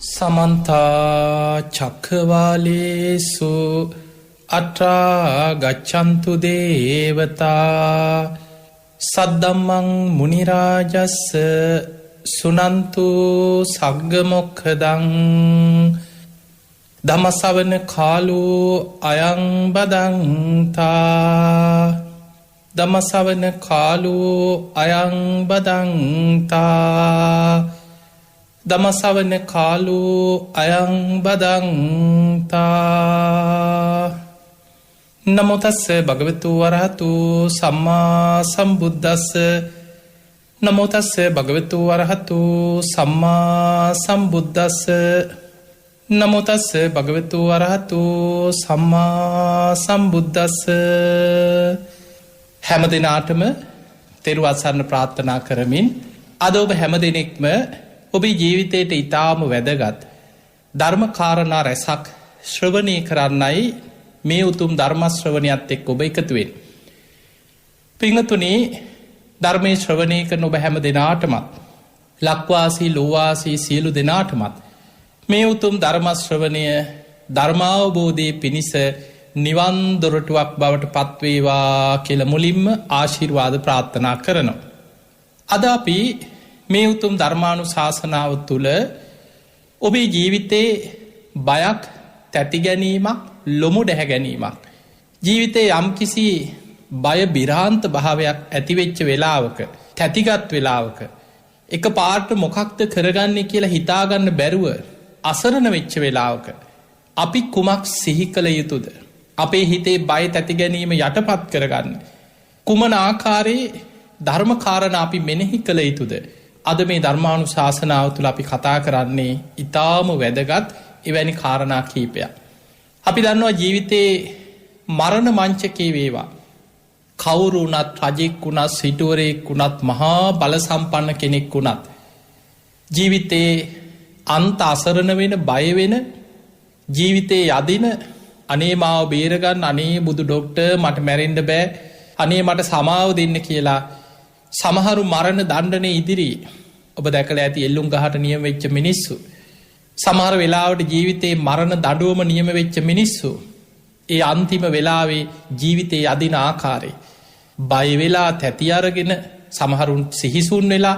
සමන්තා චක්ඛවාලේසු අත්‍රා ගච්ඡන්තු දේවතා සද්දම්මං මුනි රාජස්ස සුනන්තු සග්ග මොක්ඛදං ධම්මසවන කාලෝ අයං බදන්තා ධම්මසවන කාලෝ අයං බදන්තා ධම්මසවන කාලෝ අයං බදන්තා නමෝ තස්ස භගවතු වරහතු සම්මා සම්බුද්දස්ස නමෝ තස්ස භගවතු වරහතු සම්මා සම්බුද්දස්ස නමෝ තස්ස භගවතු වරහතු සම්මා සම්බුද්දස්ස හැම දිනාටම තෙරුවන් සරණ ප්‍රාර්ථනා කරමින් අද ඔබ හැම දිනෙකම ඔබේ ජීවිතයට ඉතාම වැදගත් ධර්ම කාරණා රැසක් ශ්‍රවණය කරන්නයි මේ උතුම් ධර්ම ශ්‍රවණයත් එක්ක ඔබ එකතු වෙන්නේ. පින්වතුනි, ධර්මයේ ශ්‍රවණය කරන ඔබ හැම දිනාටමත් ලක්වාසී ලෝවාසී සියලු දෙනාටමත් මේ උතුම් ධර්ම ශ්‍රවණය ධර්මාවබෝධයේ පිණිස නිවන් දොරටුවක් බවට පත්වේවා කියලා මුලින්ම ආශිර්වාද ප්‍රාර්ථනා කරනවා. අද අපි මේ උතුම් ධර්මානුශාසනාව තුළ ඔබේ ජීවිතේ බයක්, තැති ගැනීමක්, ලොමු ඩැහැ ගැනීමක්, ජීවිතේ යම්කිසි බය බිරාන්ත භාවයක් ඇතිවෙච්ච වෙලාවක, තැතිගත් වෙලාවක එක පාට මොකක්ද කරගන්නේ කියලා හිතාගන්න බැරුව අසරණ වෙච්ච වෙලාවක අපි කුමක් සිහි කළ යුතුද? අපේ හිතේ බය තැති ගැනීම යටපත් කරගන්න කුමන ආකාරයේ ධර්ම කාරණා අපි මෙනෙහි කළ යුතුද? අද මේ ධර්මානුශාසනාව තුළ අපි කතා කරන්නේ ඊටාම වැදගත් එවැනි කාරණා කීපයක්. අපි දන්නවා ජීවිතේ මරණ මංචකේ වේවා කවුරු වුණත්, රජෙක් වුණත්, සිටුවරයෙක් වුණත්, මහා බල සම්පන්න කෙනෙක් වුණත් ජීවිතේ අන්ත අසරණ වෙන, බය වෙන, ජීවිතේ යදින, අනේ මාව බේරගන්න, අනේ බුදු ඩොක්ටර් මට මැරෙන්න බෑ, අනේ මට සමාව දෙන්න කියලා සමහරු මරණ දණ්ඩනය ඉදිරි ඔබ දැකලා ඇති එල්ලුම් ගහට නියම වෙච්ච මිනිස්සු, සමහර වෙලාවට ජීවිතේ මරණ දඩුවම නියම වෙච්ච මිනිස්සු ඒ අන්තිම වෙලාවේ ජීවිතේ යදින ආකාරය බය වෙලා, තැති අරගෙන, සමහරුන් සිහිසුන් වෙලා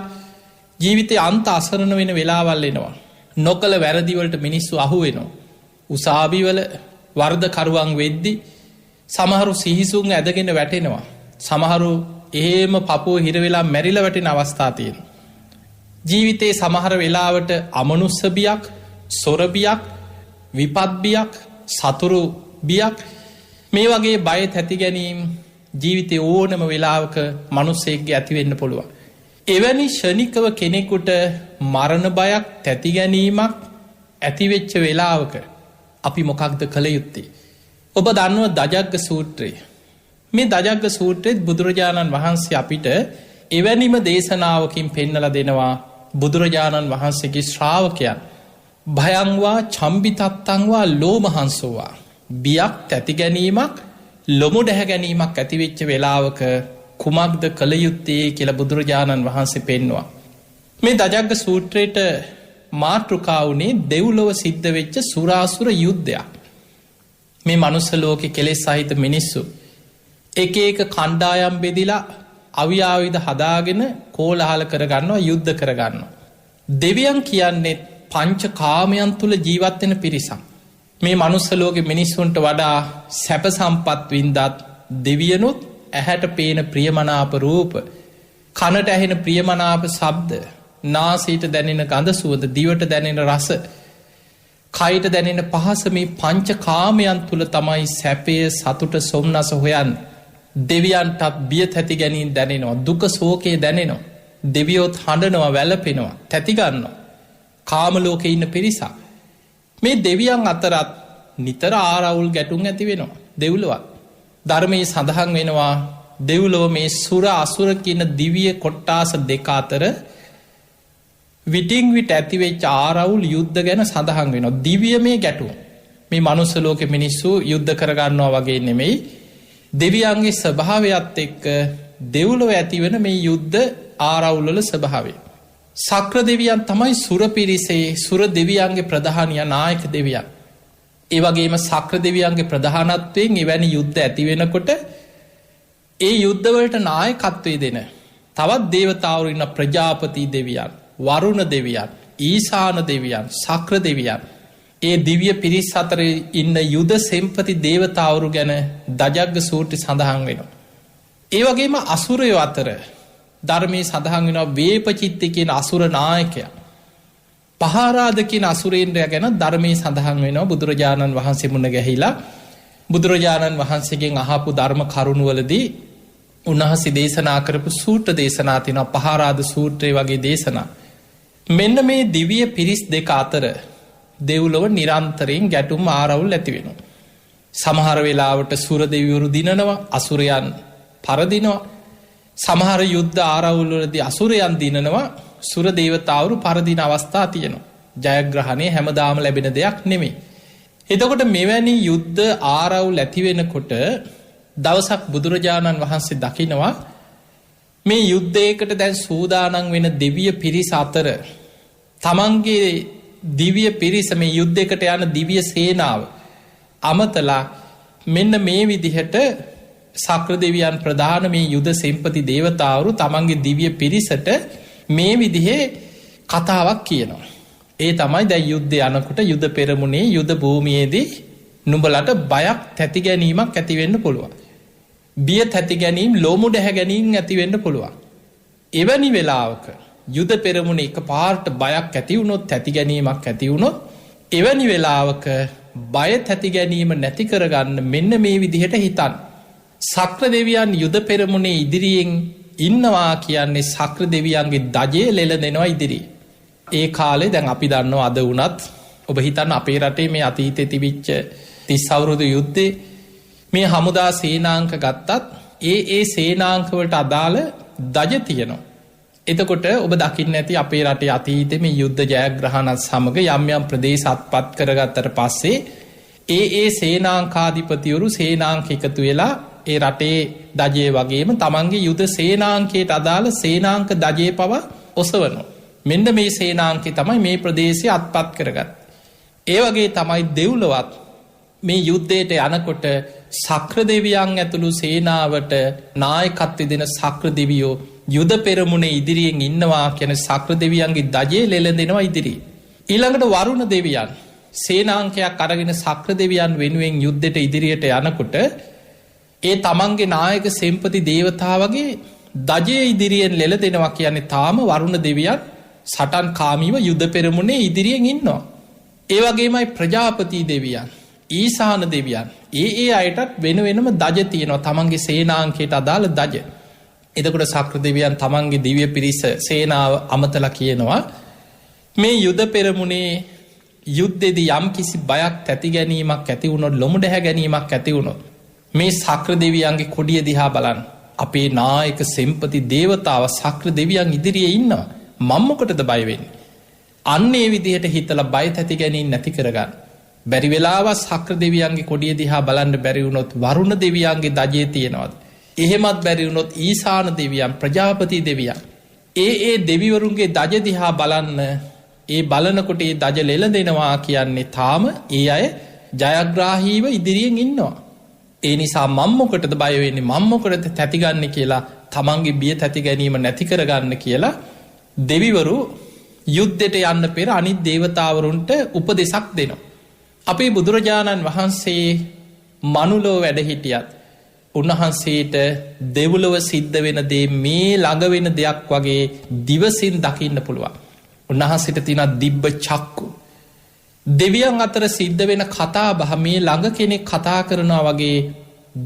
ජීවිතේ අන්ත අසරණ වෙන වෙලාවල් එනවා. නොකල වැරදිවලට මිනිස්සු අහු වෙනවා. උසාවිවල වර්ධකරුවන් වෙද්දි සමහරු සිහිසුන් ඇදගෙන වැටෙනවා. සමහරු එහෙම පපුව හිරවෙලා මැරිල වැටෙන අවස්ථා තියෙන. ජීවිතේ සමහර වෙලාවට අමනුස්ස බියක්, සොර බියක්, විපත් බියක්, සතුරු බියක්, මේ වගේ බය තැති ගැනීම ජීවිතේ ඕනම වෙලාවක මනුස්සයෙක්ගේ ඇතිවෙන්න පුළුවන්. එවැනි ෂණිකව කෙනෙකුට මරණ බයක්, තැති ගැනීමක් ඇතිවෙච්ච වෙලාවක අපි මොකක්ද කළ යුත්තේ? ඔබ දන්නවා දජග්ග සූත්‍රය. මේ දජග්ග සූත්‍රයේත් බුදුරජාණන් වහන්සේ අපිට එවැනිම දේශනාවකින් පෙන්නලා දෙනවා බුදුරජාණන් වහන්සේගේ ශ්‍රාවකයන් භයංවා චම්බිතත්තංවා ලෝමහංසෝවා, බියක්, තැති ගැනීමක්, ලොමු ඩැහැ ගැනීමක් ඇතිවෙච්ච වෙලාවක කුමක්ද කළ යුත්තේ කියලා බුදුරජාණන් වහන්සේ පෙන්නවා. මේ දජග්ග සූත්‍රයට මාතෘකා වුණේ දෙව්ලොව සිද්ධ වෙච්ච සුරාසුර යුද්ධයක්. මේ මනුස්ස ලෝකේ කෙලෙස් සහිත මිනිස්සු එක එක කණ්ඩායම් බෙදිලා අවියාවිධ හදාගෙන කෝලහල කරගන්නවා, යුද්ධ කරගන්නවා. දෙවියන් කියන්නේ පංච කාමයන් තුළ ජීවත්වෙන පිරිසක්. මේ මනුස්ස ලෝකෙ මිනිස්සුන්ට වඩා සැප සම්පත් වින්දත් දෙවියනුත් ඇහැට පේන ප්‍රියමනාප රූප, කනට ඇහෙන ප්‍රියමනාප ශබ්ද, නාසයට දැනෙන ගඳ සුවඳ, දිවට දැනෙන රස, කයට දැනෙන පහස, මේ පංච කාමයන් තුළ තමයි සැපය, සතුට, සොම්නස හොයන්නේ. දෙවියන්ටත් බිය තැති ගැනීම දැනෙනවා, දුක සෝකයේ දැනෙනවා, දෙවියොත් හඬනවා, වැළපෙනවා, තැතිගන්නවා. කාමලෝකෙ ඉන්න පිරිසක්. මේ දෙවියන් අතරත් නිතර ආරවුල් ගැටුම් ඇති වෙනවා. දෙව්ලොවත් ධර්මයේ සඳහන් වෙනවා දෙව්ලොව මේ සුර අසුර කියන දිව්‍ය කොට්ටාස දෙක අතර විටින් විට ඇතිවෙච්ච ආරවුල් යුද්ධ ගැන සඳහන් වෙනවා. දිව්‍ය මේ ගැටුම් මේ මනුස්ස ලෝකෙ මිනිස්සු යුද්ධ කරගන්නවා වගේ නෙමෙයි, දෙවියන්ගේ ස්වභාවයත් එක්ක දෙව්ලොව ඇතිවෙන මේ යුද්ධ ආරවුල්වල ස්වභාවය. සක්‍ර දෙවියන් තමයි සුර පිරිසේ සුර දෙවියන්ගේ ප්‍රධානය නායක දෙවියන්. ඒවගේම සක්‍ර දෙවියන්ගේ ප්‍රධානත්වයෙන් එවැනි යුද්ධ ඇතිවෙනකොට ඒ යුද්ධවලට නායකත්වය දෙන තවත් දේවතාවරන්න ප්‍රජාපති දෙවියන්, වරුණ දෙවියන්, ඊසාන දෙවියන්, සක්‍ර දෙවියන්, ඒ දිවිය පිරිස් අතර ඉන්න යුද සෙම්පති දේවතාවරු ගැන දජග්ග සූටි සඳහන් වෙනවා. ඒවගේම අසුරයෝ අතර ධර්මය සඳහන් වෙනවා වේපචිත්ති කියන අසුර නායකය. පහාරාධකින් අසුරේන්ද්‍රය ගැන ධර්මය සඳහන් වෙනවා බුදුරජාණන් වහන්සේ මුණ ගැහිලා බුදුරජාණන් වහන්සේගෙන් අහපු ධර්ම කරුණුවලදී උන්වහන්සේ දේශනා කරපු සූට්‍ර දේශනා තිනවා පහාරාධ සූත්‍රය වගේ දේශනා. මෙන්න මේ දිවිය පිරිස් දෙක අතර දෙව්ලොව නිරන්තරයෙන් ගැටුම් ආරවුල් ඇති වෙනවා. සමහර වෙලාවට සුර දෙවිවරු දිනනවා, අසුරයන් පරදිනවා. සමහර යුද්ධ ආරවුල්වලදී අසුරයන් දිනනවා, සුර දේවතාවරු පරදින අවස්ථා තියෙනවා. ජයග්‍රහණය හැමදාම ලැබෙන දෙයක් නෙමෙයි. එතකොට මෙවැනි යුද්ධ ආරවුල් ඇතිවෙනකොට දවසක් බුදුරජාණන් වහන්සේ දකිනවා මේ යුද්ධයකට දැන් සූදානන් වෙන දෙවිය පිරිස අතර තමන්ගේ දිවිය පිරිස මේ යුද්ධයකට යන දිවිය සේනාව අමතලා මෙන්න මේ විදිහට සක්‍ර දෙවියන් ප්‍රධාන මේ යුද සෙම්පති දේවතාවරු තමන්ගේ දිවිය පිරිසට මේ විදිහේ කතාවක් කියනවා. ඒ තමයි දැ යුද්ධ යනකොට යුද පෙරමුණේ යුද භූමියේදී නුඹලට බයක් තැති ගැනීමක් ඇතිවෙන්න පුළුවන්. බිය තැති ගැනීම් ලෝමුඩ හැ ගැනීම් ඇතිවෙන්න පුළුවන්. එවැනි වෙලාවක යුද පෙරමුණ එක පාර්ට බයක් ඇතිවුණොත් තැති ගැනීමක් ඇතිවුණොත් එවැනි වෙලාවක බය තැති ගැනීම නැති කරගන්න මෙන්න මේ විදිහට හිතන්. සක්‍ර දෙවියන් යුද පෙරමුණේ ඉදිරියෙන් ඉන්නවා කියන්නේ සක්‍ර දෙවියන්ගේ දජය ලෙල දෙනවා ඉදිරි. ඒ කාලේ දැන් අපි දන්නවා අද වනත් ඔබ හිතන්න අපේ රටේ මේ අතීතය තිවිච්ච 30 අවුරුදු යුද්ධේ මේ හමුදා සේනාංක ගත්තත් ඒ සේනාංකවලට අදාළ දජ තියෙනවා. එතකොට ඔබ දකින්න ඇති අපේ රටේ අතීතෙ මේ යුද්ධ ජයග්‍රහණත් සමඟ යම් යම් ප්‍රදේශ අත්පත් කරගත්තට පස්සේ ඒ සේනාංකාධිපතිවරු සේනාංක එකතු වෙලා ඒ රටේ දජය වගේම තමන්ගේ යුද සේනාංකයට අදාළ සේනාංක දජය පව ඔසවනවා. මෙන්න මේ සේනාංකේ තමයි මේ ප්‍රදේශය අත්පත් කරගත්. ඒ වගේ තමයි දෙව්ලොවත් මේ යුද්ධයට යනකොට සක්‍ර දෙවියන් ඇතුළු සේනාවට නායකත්වය දෙන සක්‍ර දෙවියෝ යුද පෙරමුණේ ඉදිරියෙන් ඉන්නවා කියන සක්‍ර දෙවියන්ගේ දජය ලෙල දෙනවා ඉදිරි. ඊළඟට වරුණ දෙවියන් සේනාංකයක් අරගෙන සක්‍ර දෙවියන් වෙනුවෙන් යුද්ධයට ඉදිරියට යනකොට ඒ තමන්ගේ නායක සෙම්පති දේවතාවගේ දජය ඉදිරියෙන් ලෙල දෙනවා කියන්නේ තාම වරුණ දෙවියන් සටන් කාමීව යුද පෙරමුණේ ඉදිරියෙන් ඉන්නවා. ඒ වගේමයි ප්‍රජාපති දෙවියන්, ඊසාන දෙවියන් ඒ අයටත් වෙන වෙනම දජ තියෙනවා තමන්ගේ සේනාංකයට අදාළ දජ. එතකොට සක්‍ර දෙවියන් තමන්ගේ දිව්‍ය පිරිස සේනාව අමතලා කියනවා මේ යුද පෙරමුණේ යුද්ධෙදි යම් කිසි බයක් තැති ගැනීමක් ඇති වුණොත් ලොමුඩ හැ ගැනීමක් ඇති වුණොත් මේ සක්‍ර දෙවියන්ගේ කොඩිය දිහා බලන්න. අපේ නායක සෙම්පති දේවතාව සක්‍ර දෙවියන් ඉදිරියේ ඉන්නවා. මම්මොකටද බය වෙන්නේ? අන්නේ විදිහට හිතලා බය තැති ගැනීම නැති කරගන්න. බැරි වෙලාවත් සක්‍ර දෙවියන්ගේ කොඩිය දිහා බලන්න බැරි වුණොත් වරුණ දෙවියන්ගේ දජය තියෙනවද? එහෙමත් බැරි වුණොත් ඊසාන දෙවියන්, ප්‍රජාපති දෙවියන් ඒ දෙවිවරුන්ගේ දජ දිහා බලන්න. ඒ බලනකොට ඒ දජ ලෙල දෙනවා කියන්නේ තාම ඒ අය ජයග්‍රාහීව ඉදිරියෙන් ඉන්නවා. ඒ නිසා මම්මොකටද බය වෙන්නේ? මම්මොකටද තැතිගන්නේ කියලා තමන්ගේ බිය තැති ගැනීම නැති කරගන්න කියලා දෙවිවරු යුද්ධයට යන්න පෙර අනිත් දේවතාවරුන්ට උපදෙසක් දෙනවා. අපේ බුදුරජාණන් වහන්සේ මනුලෝ වැඩ හිටියත් උන්වහන්සේට දෙව්ලොව සිද්ධ වෙන දේ මේ ළඟ වෙන දෙයක් වගේ දිවසින් දකින්න පුළුවන්. උන්වහන්සේට තියෙන දිබ්බ චක්කු. දෙවියන් අතර සිද්ධ වෙන කතා බහ මේ ළඟ කෙනෙක් කතා කරනවා වගේ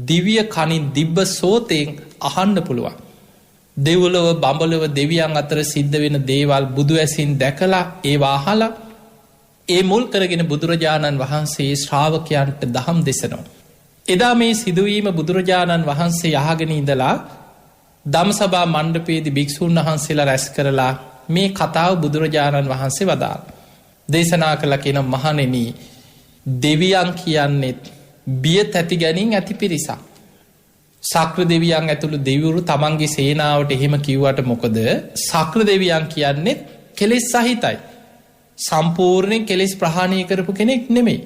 දිව්‍ය කනින් දිබ්බ සෝතයෙන් අහන්න පුළුවන්. දෙව්ලොව බඹලොව දෙවියන් අතර සිද්ධ වෙන දේවල් බුදු ඇසින් දැකලා ඒවා අහලා ඒ මුල් කරගෙන බුදුරජාණන් වහන්සේ ශ්‍රාවකයන්ට දහම් දෙසනවා. එදා මේ සිදුවීම බුදුරජාණන් වහන්සේ යහගෙන ඉඳලා ධම්සභා මණ්ඩපයේදී භික්ෂූන් වහන්සේලා රැස් කරලා මේ කතාව බුදුරජාණන් වහන්සේ වදාළ. දේශනා කළ කියන මහණෙනි, දෙවියන් කියන්නෙත් බිය තැති ගැනීම ඇති පිරිසක්. සක්‍ර දෙවියන් ඇතුළු දෙවිවරු තමන්ගේ සේනාවට එහෙම කිව්වට මොකද? සක්‍ර දෙවියන් කියන්නෙත් කෙලෙස් සහිතයි. සම්පූර්ණයෙන් කෙලෙස් ප්‍රහාණය කරපු කෙනෙක් නෙමෙයි.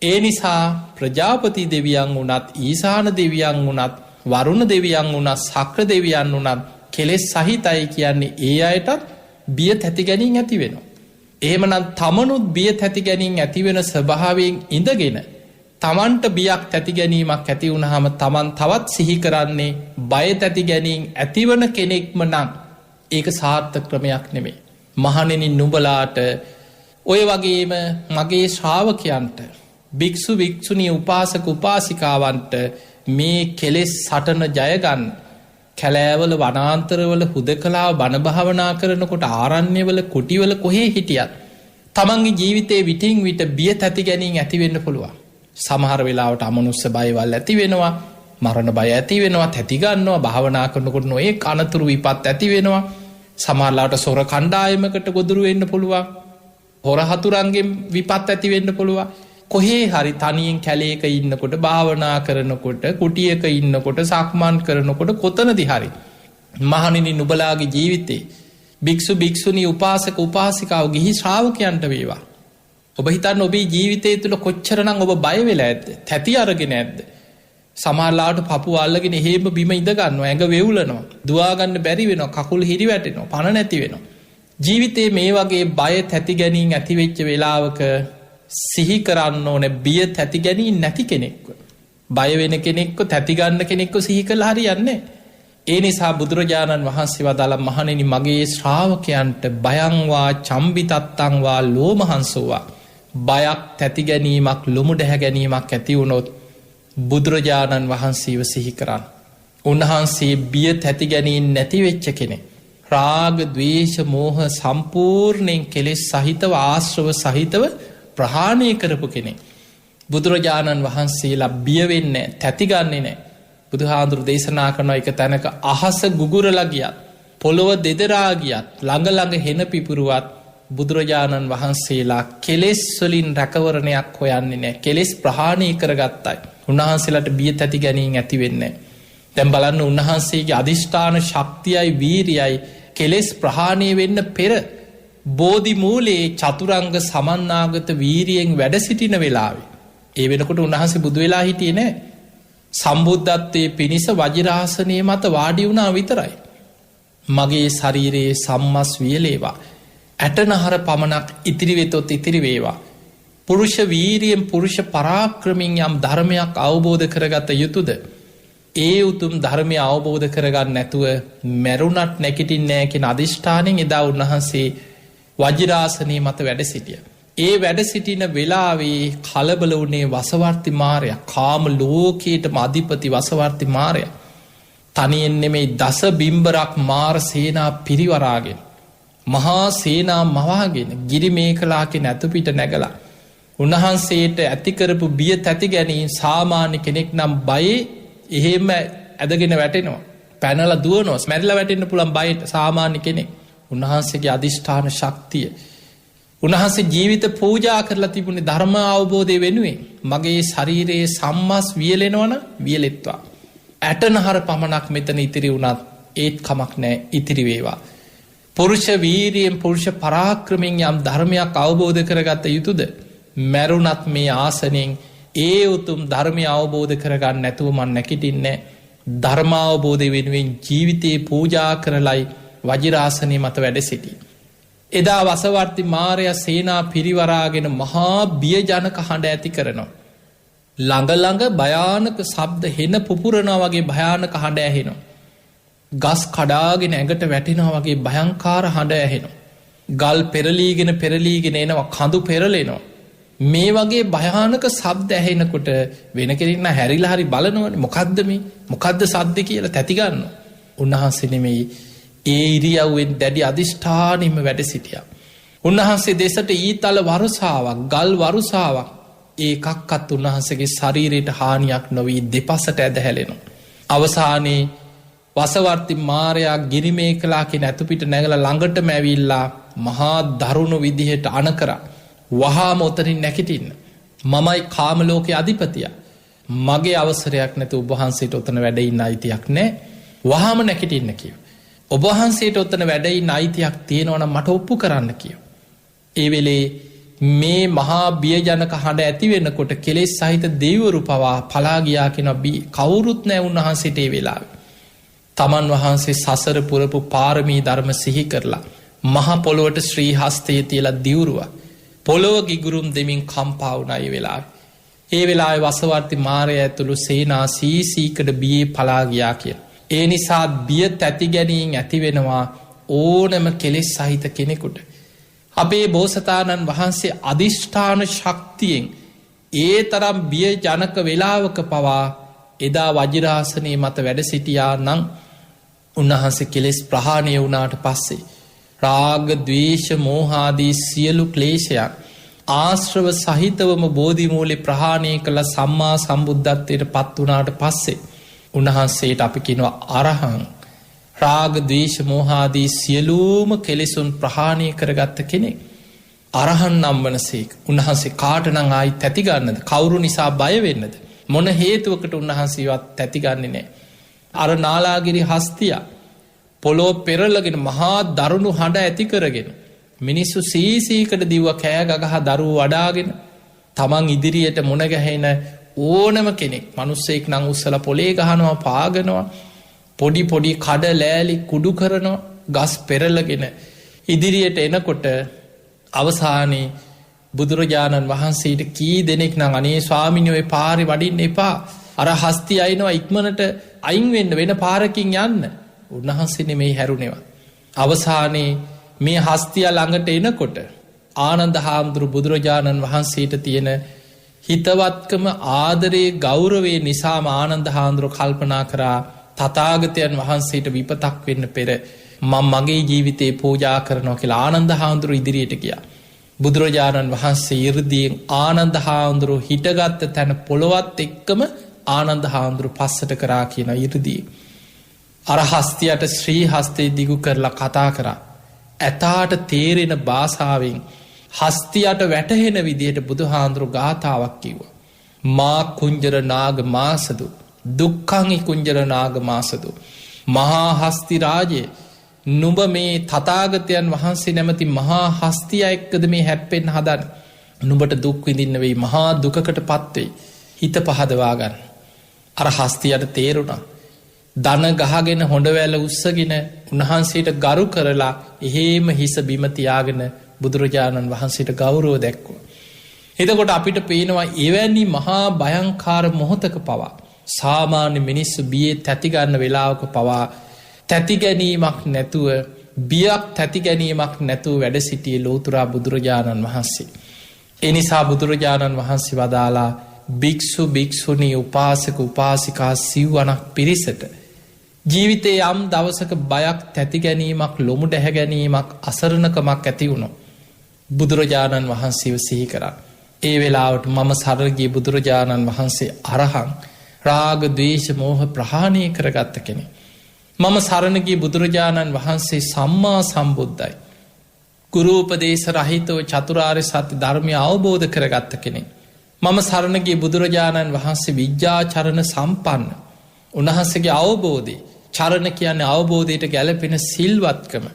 ඒ නිසා ප්‍රජාපති දෙවියන් වුණත්, ඊසාන දෙවියන් වුණත්, වරුණ දෙවියන් වුණත්, සක්‍ර දෙවියන් වුණත් කෙලෙස් සහිතයි කියන්නේ ඒ අයටත් බිය තැති ගැනීම ඇති වෙනවා. එහෙමනම් තමනුත් බිය තැති ගැනීම ඇති වෙන ස්වභාවයෙන් ඉඳගෙන තමන්ට බියක් තැති ගැනීමක් ඇති වුණාම තමන් තවත් සිහි කරන්නේ බය තැති ගැනීම ඇතිවන කෙනෙක්ම නම් ඒක සාර්ථක ක්‍රමයක් නෙමෙයි. මහණෙනි නුඹලාට ඔය වගේම මගේ ශ්‍රාවකයන්ට භික්ෂු භික්ෂුණී උපාසක උපාසිකාවන්ට මේ කෙලෙස් සටන ජය ගන්න කැලෑවල වනාන්තරවල හුදකලාව බණ භාවනා කරනකොට ආරණ්‍යවල කුටිවල කොහේ හිටියත් තමන්ගේ ජීවිතේ විටින් විට බිය තැති ගැනීම ඇති වෙන්න පුළුවන්. සමහර වෙලාවට අමනුස්ස බයවල් ඇති වෙනවා, මරණ බය ඇති වෙනවා, තැති ගන්නවා, භාවනා කරනකොට නොයේ අනතුරු විපත් ඇති වෙනවා. සමහරලාට සොර කණ්ඩායමකට ගොදුරු වෙන්න පුළුවන්. හොර හතුරන්ගෙන් විපත් ඇති වෙන්න පුළුවන්. කොහේ හරි තනියෙන් කැලේක ඉන්නකොට, භාවනා කරනකොට, කුටියක ඉන්නකොට, සක්මන් කරනකොට කොතනදි හරි මහණෙනි නුඹලාගේ ජීවිතේ භික්ෂු භික්ෂුණී උපාසක උපාසිකාව ගිහි ශ්‍රාවකයන්ට වේවා. ඔබ හිතන්න ඔබේ ජීවිතය තුළ කොච්චරනම් ඔබ බය වෙලා ඇද්ද? තැති අරගෙන ඇද්ද? සමහරලාට පපුව අල්ලගෙන හේම බිම ඉඳ ගන්නවා, ඇඟ වෙවුලනවා, දුවා ගන්න බැරි වෙනවා, කකුල් හිරි වැටෙනවා, පණ නැති වෙනවා. ජීවිතේ මේ වගේ බය තැති ගැනීම ඇති වෙච්ච වෙලාවක සිහි කරන්න ඕනේ බිය තැති ගැනීම නැති කෙනෙක්ව. බය වෙන කෙනෙක්ව, තැති ගන්න කෙනෙක්ව සිහි කළා හරියන්නේ. ඒ නිසා බුදුරජාණන් වහන්සේ වදාළා මහණෙනි මගේ ශ්‍රාවකයන්ට බයං වා චම්බිතත්තං වා ලෝමහංසෝවා, බයක් තැති ගැනීමක්, ලොමු ඩැහැ ගැනීමක් ඇති වුණොත් බුදුරජාණන් වහන්සේව සිහි කරන්න. උන්වහන්සේ බිය තැති ගැනීම නැති වෙච්ච කෙනෙක්. රාග, ද්වේෂ, මෝහ සම්පූර්ණයෙන් කෙලෙස් සහිතව, ආශ්‍රව සහිතව ප්‍රහාණය කරපු කෙනෙක්. බුදුරජාණන් වහන්සේලා බිය වෙන්නේ නැහැ, තැති ගන්නෙ නැහැ. බුදුහාඳුරු දේශනා කරන එක තැනක අහස ගුගුරලා ගියත්, පොළොව දෙදරා ගියත්, ළඟ ළඟ හෙන පිපුරුවත් බුදුරජාණන් වහන්සේලා කෙලෙස් වලින් රැකවරණයක් හොයන්නේ නැහැ. කෙලෙස් ප්‍රහාණය කරගත්තයි. උන්වහන්සේලාට බිය තැති ගැනීම ඇති වෙන්නේ නැහැ. දැන් බලන්න උන්වහන්සේගේ අධිෂ්ඨාන ශක්තියයි වීරියයි කෙලෙස් ප්‍රහාණය වෙන්න පෙර බෝධි මූලයේ චතුරංග සමන්නාගත වීරියෙන් වැඩ සිටින වෙලාවේ ඒ වෙනකොට උන්වහන්සේ බුදු වෙලා හිටියේ නැහැ. සම්බුද්ධත්වයේ පිණිස වජිරාසනයේ මත වාඩි වුණා විතරයි. මගේ ශරීරයේ සම්මස් වියලේවා, ඇටනහර පමණක් ඉතිරි වෙතොත් ඉතිරි වේවා. පුරුෂ වීරියෙන්, පුරුෂ පරාක්‍රමයෙන් යම් ධර්මයක් අවබෝධ කරගත යුතුද, ඒ උතුම් ධර්මය අවබෝධ කරගන්න නැතුව මැරුණත් නැගිටින්නේ නැහැ කියන අදිෂ්ඨානයෙන් එදා උන්වහන්සේ වජිරාසනයේ මත වැඩ සිටියා. ඒ වැඩ සිටින වෙලාවේ කලබල වුණේ වසවර්ති මාරයා, කාම ලෝකයටම අධිපති වසවර්ති මාරයා. තනියෙන් නෙමෙයි දස බිම්බරක් මාර සේනා පිරිවරාගෙන, මහා සේනා මවාගෙන ගිරිමේකලාගේ නැතුපිට නැගලා උන්වහන්සේට ඇති කරපු බිය තැති ගැනීම සාමාන්‍ය කෙනෙක් නම් බයේ එහෙම ඇදගෙන වැටෙනවා, පැනලා දුවනවා, මැරිලා වැටෙන්න පුළුවන් බයට සාමාන්‍ය කෙනෙක්. උන්වහන්සේගේ අධිෂ්ඨාන ශක්තිය, උන්වහන්සේ ජීවිත පූජා කරලා තිබුණේ ධර්ම අවබෝධය වෙනුවෙන්. මගේ ශරීරයේ සම්මස් වියලෙනවන වියලෙත්වා, ඇටනහර පමණක් මෙතන ඉතිරි වුණත් ඒත් කමක් නෑ, ඉතිරි වේවා. පුරුෂ වීරියෙන්, පුරුෂ පරාක්‍රමයෙන් යම් ධර්මයක් අවබෝධ කරගත්ත යුතුද, මැරුණත් මේ ආසනෙන් ඒ උතුම් ධර්මය අවබෝධ කරගන්න නැතුව මන් නැකිටින්නේ. ධර්මාවබෝධය වෙනුවෙන් ජීවිතයේ පූජා කරලයි වජිරාසනය මත වැඩ සිටි. එදා වසවර්ති මාරයා සේනා පිරිවරාගෙන මහා බියජනක හඬ ඇති කරනවා. ළඟ භයානක ශබ්ද හෙන පුපුරනවා වගේ භයානක හඬ ඇහෙනවා. ගස් කඩාගෙන ඇඟට වැටෙනවා වගේ භයංකාර හඬ ඇහෙනවා. ගල් පෙරලීගෙන එනවා, කඳු පෙරලෙනවා. මේ වගේ භයානක ශබ්ද ඇහෙනකොට වෙන කෙනෙක් නම් හැරිලා හරි බලනවනේ, මොකද්ද මේ, මොකද්ද ශබ්ද කියලා තැති ගන්නවා. උන්වහන්සේ නෙමෙයි, ඒ ඉරියව්වෙන් දැඩි අධිෂ්ඨානෙම වැඩ සිටියා. උන්වහන්සේ දෙසට ඊතල වරුසාවක්, ගල් වරුසාවක් ඒකක්වත් උන්වහන්සේගේ ශරීරයට හානියක් නොවී දෙපසට ඇද හැලෙනවා. අවසානයේ වසවර්ති මාරයා ගිරිමේකලාගේ නැතුපිට නැගලා ළඟටම ඇවිල්ලා මහා දරුණු විදිහට අනකරා වහාම ඔතනින් නැගිටින්න, මමයි කාම ලෝකයේ අධිපතියා, මගේ අවසරයක් නැතුව ඔබ වහන්සේට ඔතන වැඩ ඉන්න අයිතියක් නැහැ, වහාම නැගිටින්න කිව්වා. ඔබහන්සේට ඔත්තන වැඩයි නයිතියක් තියෙනවන මට ඔප්පු කරන්න කියව. ඒ වෙලේ මේ මහා බියජනක හඬ ඇතිවෙන්නකොට කෙලෙස් සහිත දෙවරු පවා පලාගයා කෙන කවුරුත් නෑ උන්වහන්සේට ඒ වෙලාව. තමන් වහන්සේ සසර පුරපු පාරමී ධර්ම සිහි කරලා. මහා පොළොවට ශ්‍රී හස්තය තියලා දිවුරුව. පොළොව ගිගුරුම් දෙමින් කම්පාවුනයි වෙලා. ඒ වෙලා වසවර්ති මාරය ඇතුළු සේනා සීසීකට බියේ පලාගයා කිය. ඒ නිසා බිය තැති ගැනීන් ඇතිවෙනවා ඕනම කෙලෙස් සහිත කෙනෙකුට. අපේ බෝසතාණන් වහන්සේ අධිෂ්ඨාන ශක්තියෙන් ඒ තරම් බිය ජනක වෙලාවක පවා එදා වජිරාසනයේ මත වැඩ සිටියා නං උන්වහන්සේ කෙලෙස් ප්‍රහාණය වුණාට පස්සේ. රාග දවේශ මෝහාදී සියලු ක්ලේෂයක් ආශ්‍රව සහිතවම බෝධිමූලි ප්‍රහාණය කළ සම්මා සම්බුද්ධත්වයට පත් වනාට පස්සේ උන්වහන්සේට අපි කිනවා අරහං රාග දවේශ මෝහාදී සියලූම කෙලෙසුන් ප්‍රහාණය කරගත්ත කෙනෙක් අරහන් නම්වනසේක් උන්වහන්සේ කාටනං ආයි තැතිගන්නද කවුරු නිසා බයවෙන්නද මොන හේතුවකට උන්වහන්සේවත් තැතිගන්නේ නෑ අර නාලාගිරි හස්තියා පොලෝ පෙරලගෙන මහා දරුණු හඬ ඇති කරගෙන මිනිස්සු සීසීකට දිව්ව කෑ ගගහ දරුව වඩාගෙන තමන් ඉදිරියට මොනගැහෙන ඕනම කෙනෙක් මනුස්සෙක් නං උත්සල පොලේ ගහනවා පාගනවා පොඩි පොඩි කඩ ලෑලි කුඩු කරනවා ගස් පෙරලගෙන ඉදිරියට එනකොට අවසානයේ බුදුරජාණන් වහන්සේට කී දෙනෙක් නං අනේ ස්වාමිනියෝය පාරි වඩින්න එපා අර හස්ති අයිනවා ඉක්මනට අයින්වෙන්න වෙන පාරකින් යන්න උන්වහන්සේ නෙමෙයි හැරුණෙවා. අවසානයේ මේ හස්තිය ළඟට එනකොට ආනන්ද හාමුදුරු බුදුරජාණන් වහන්සේට තියෙන හිතවත්කම ආදරයේ ගෞරවේ නිසාම ආනන්ද හාමුදුරු කල්පනා කරා තථාගතයන් වහන්සේට විපතක් වෙන්න පෙර මම මගේ ජීවිතේ පූජා කරනවා කියලා ආනන්ද හාමුදුරු ඉදිරියට ගියා. බුදුරජාණන් වහන්සේ 이르දීන් ආනන්ද හාමුදුරු හිටගත්ත තැන පොළොවත් එක්කම ආනන්ද හාමුදුරු පස්සට කරා කියන 이르දී අර හස්තියට ශ්‍රී හස්තේ දිගු කරලා කතා කරා. ඇතාට තේරෙන භාෂාවෙන් හස්තියට වැටහෙන විදියට බුදුහාන්දුරු ගාථාවක් කිව්වා. මා කුංජර නාග මාසදු දුක්ඛං කුංජර නාග මාසදු මහා හස්ති රාජය නුඹ මේ තථාගතයන් වහන්සේ නැමැති මහා හස්තිය එක්කද මේ හැප්පෙන්න හදන්නේ. නුඹට දුක් විඳින්න වෙයි මහා දුකකට පත් වෙයි. හිත පහදවා ගන්න. අර හස්තියට තේරුණා. දන ගහගෙන හොඬවැල උස්සගෙන උන්වහන්සේට ගරු කරලා එහෙම හිස බිම තියාගෙන බුදුරජාණන් වහන්සේට ගෞරව දැක්වුවා. එතකොට අපිට පේනවා එවැනි මහා භයංකාර මොහොතක පවා සාමාන්‍ය මිනිස්සු බියේ තැතිගන්න වෙලාවක පවා තැතිගැනීමක් නැතුව බියක් තැතිගැනීමක් නැතුව වැඩ සිටියේ ලෝතුරා බුදුරජාණන් වහන්සේ. එනිසා බුදුරජාණන් වහන්සේ වදාලා භික්ෂු භික්ෂුණී උපාසක උපාසිකා සිව්වනක් පිරිසට ජීවිතේ යම් දවසක බයක් තැතිගැනීමක් ලොමු ඩැහැගැනීමක් අසරණකමක් ඇති වුණු බුදුරජාණන් වහන්සේව සිහි කරා. ඒ වෙලාවට මම සරලගිය බුදුරජාණන් වහන්සේ අරහං රාග ද්වේෂ මෝහ ප්‍රහාණය කරගත්ත කෙනෙක්. මම සරණගිය බුදුරජාණන් වහන්සේ සම්මා සම්බුද්ධයි. ගුරූපදේශ රහිතව චතුරාර්ය සත්‍ය ධර්මය අවබෝධ කරගත්ත කෙනෙක්. මම සරණගිය බුදුරජාණන් වහන්සේ විද්‍යාචරණ සම්පන්න. උන්වහන්සේගේ අවබෝධය චරණ කියන්නේ අවබෝධයට ගැලපෙන සිල්වත්කම.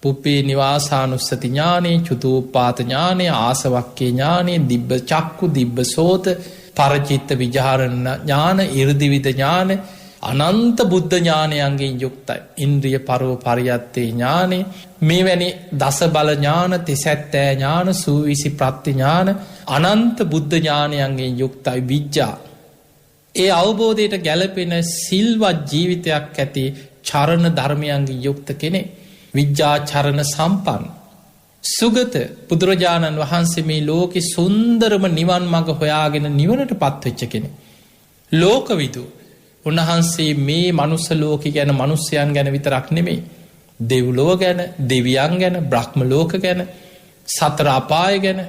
පුප්පේ නිවාසානුස්සති ඥානේ චුතෝපාත ඥානේ ආසවක්කේ ඥානේ දිබ්බ චක්කු දිබ්බ සෝත පරචිත්ත විජාරණ ඥාන 이르දිවිද ඥාන අනන්ත බුද්ධ ඥානයන්ගෙන් යුක්තයි. ඉන්ද්‍රිය පරෝ පරියත්තේ ඥානේ මේ වැනි දස බල ඥාන තිසැත්තෑ ඥාන සූවිසි ප්‍රත්ති ඥාන අනන්ත බුද්ධ ඥානයන්ගෙන් යුක්තයි විද්‍යා. ඒ අවබෝධයට ගැලපෙන සිල්වත් ජීවිතයක් ඇති චරණ ධර්මයන්ගේ යුක්ත කෙනෙක්. විද්‍යාචරණ සම්පන්න. සුගත බුදුරජාණන් වහන්සේ මේ ලෝකෙ සුන්දරම නිවන් මඟ හොයාගෙන නිවනට පත්වෙච්ච කෙනෙ. ලෝකවිදු උන්වහන්සේ මේ මනුස්ස ලෝක ගැන මනුස්්‍යයන් ගැන විතරක් නෙමෙයි. දෙව්ලෝ ගැන දෙවියන් ගැන බ්‍රහ්ම ලෝක ගැන සතරාපාය ගැන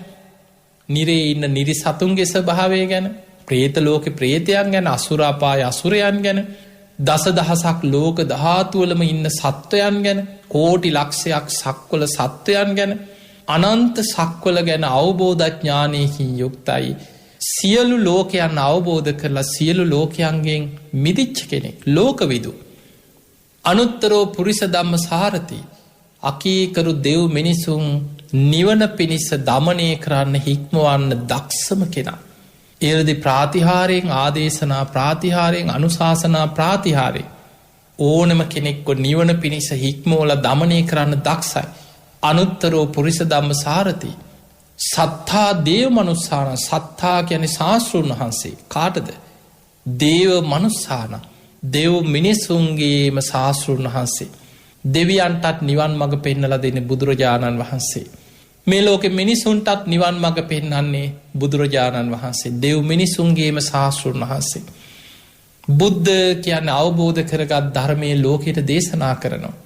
නිරේ ඉන්න නිරි සතුන්ගේ ස්වභාවය ගැන ප්‍රේත ලෝක ප්‍රේතයන් ගැන අසුරාපාය අසුරයන් ගැන දස දහසක් ලෝක ධාතුවලම ඉන්න සත්වයන් ගැන කෝටි ලක්ෂයක් සක්වල සත්වයන් ගැන අනන්ත සක්වල ගැන අවබෝධඥානයකින් යුක්තයි. සියලු ලෝකයන් අවබෝධ කරලා සියලු ලෝකයන්ගෙන් මිදිච්ච කෙනෙක් ලෝකවිදු. අනුත්තරෝ පුරිස ධම්ම සාරති. අකීකරු දෙව් මිනිසුන් නිවන පිණිස දමනය කරන්න හික්මවන්න දක්ෂම කෙනා. එරදි ප්‍රාතිහාරයෙන් ආදේශනා ප්‍රාතිහාරයෙන් අනුශාසනා ප්‍රාතිහාරය ඕනම කෙනෙක්කො නිවන පිණිස හික්මෝල දමනය කරන්න දක්ෂයි. අනුත්තරෝ පුරිස ධම්ම සාරති. සත්තා දේව මනුස්සාන සත්තා ගැන ශාස්තෘන් වහන්සේ කාටද දේව මනුස්සාන දෙව් මිනිසුන්ගේම ශාස්තෘන් වහන්සේ දෙවියන්ටත් නිවන් මඟ පෙන්නල දෙන බුදුරජාණන් වහන්සේ මේ ලෝකෙ මිනිසුන්ටත් නිවන් මඟ පෙන්නන්නේ බුදුරජාණන් වහන්සේ දෙව් මිනිසුන්ගේම ශාස්තෘන් වහන්සේ බුද්ධ කියන්න අවබෝධ කරගත් ධර්මය ලෝකයට දේශනා කරනවා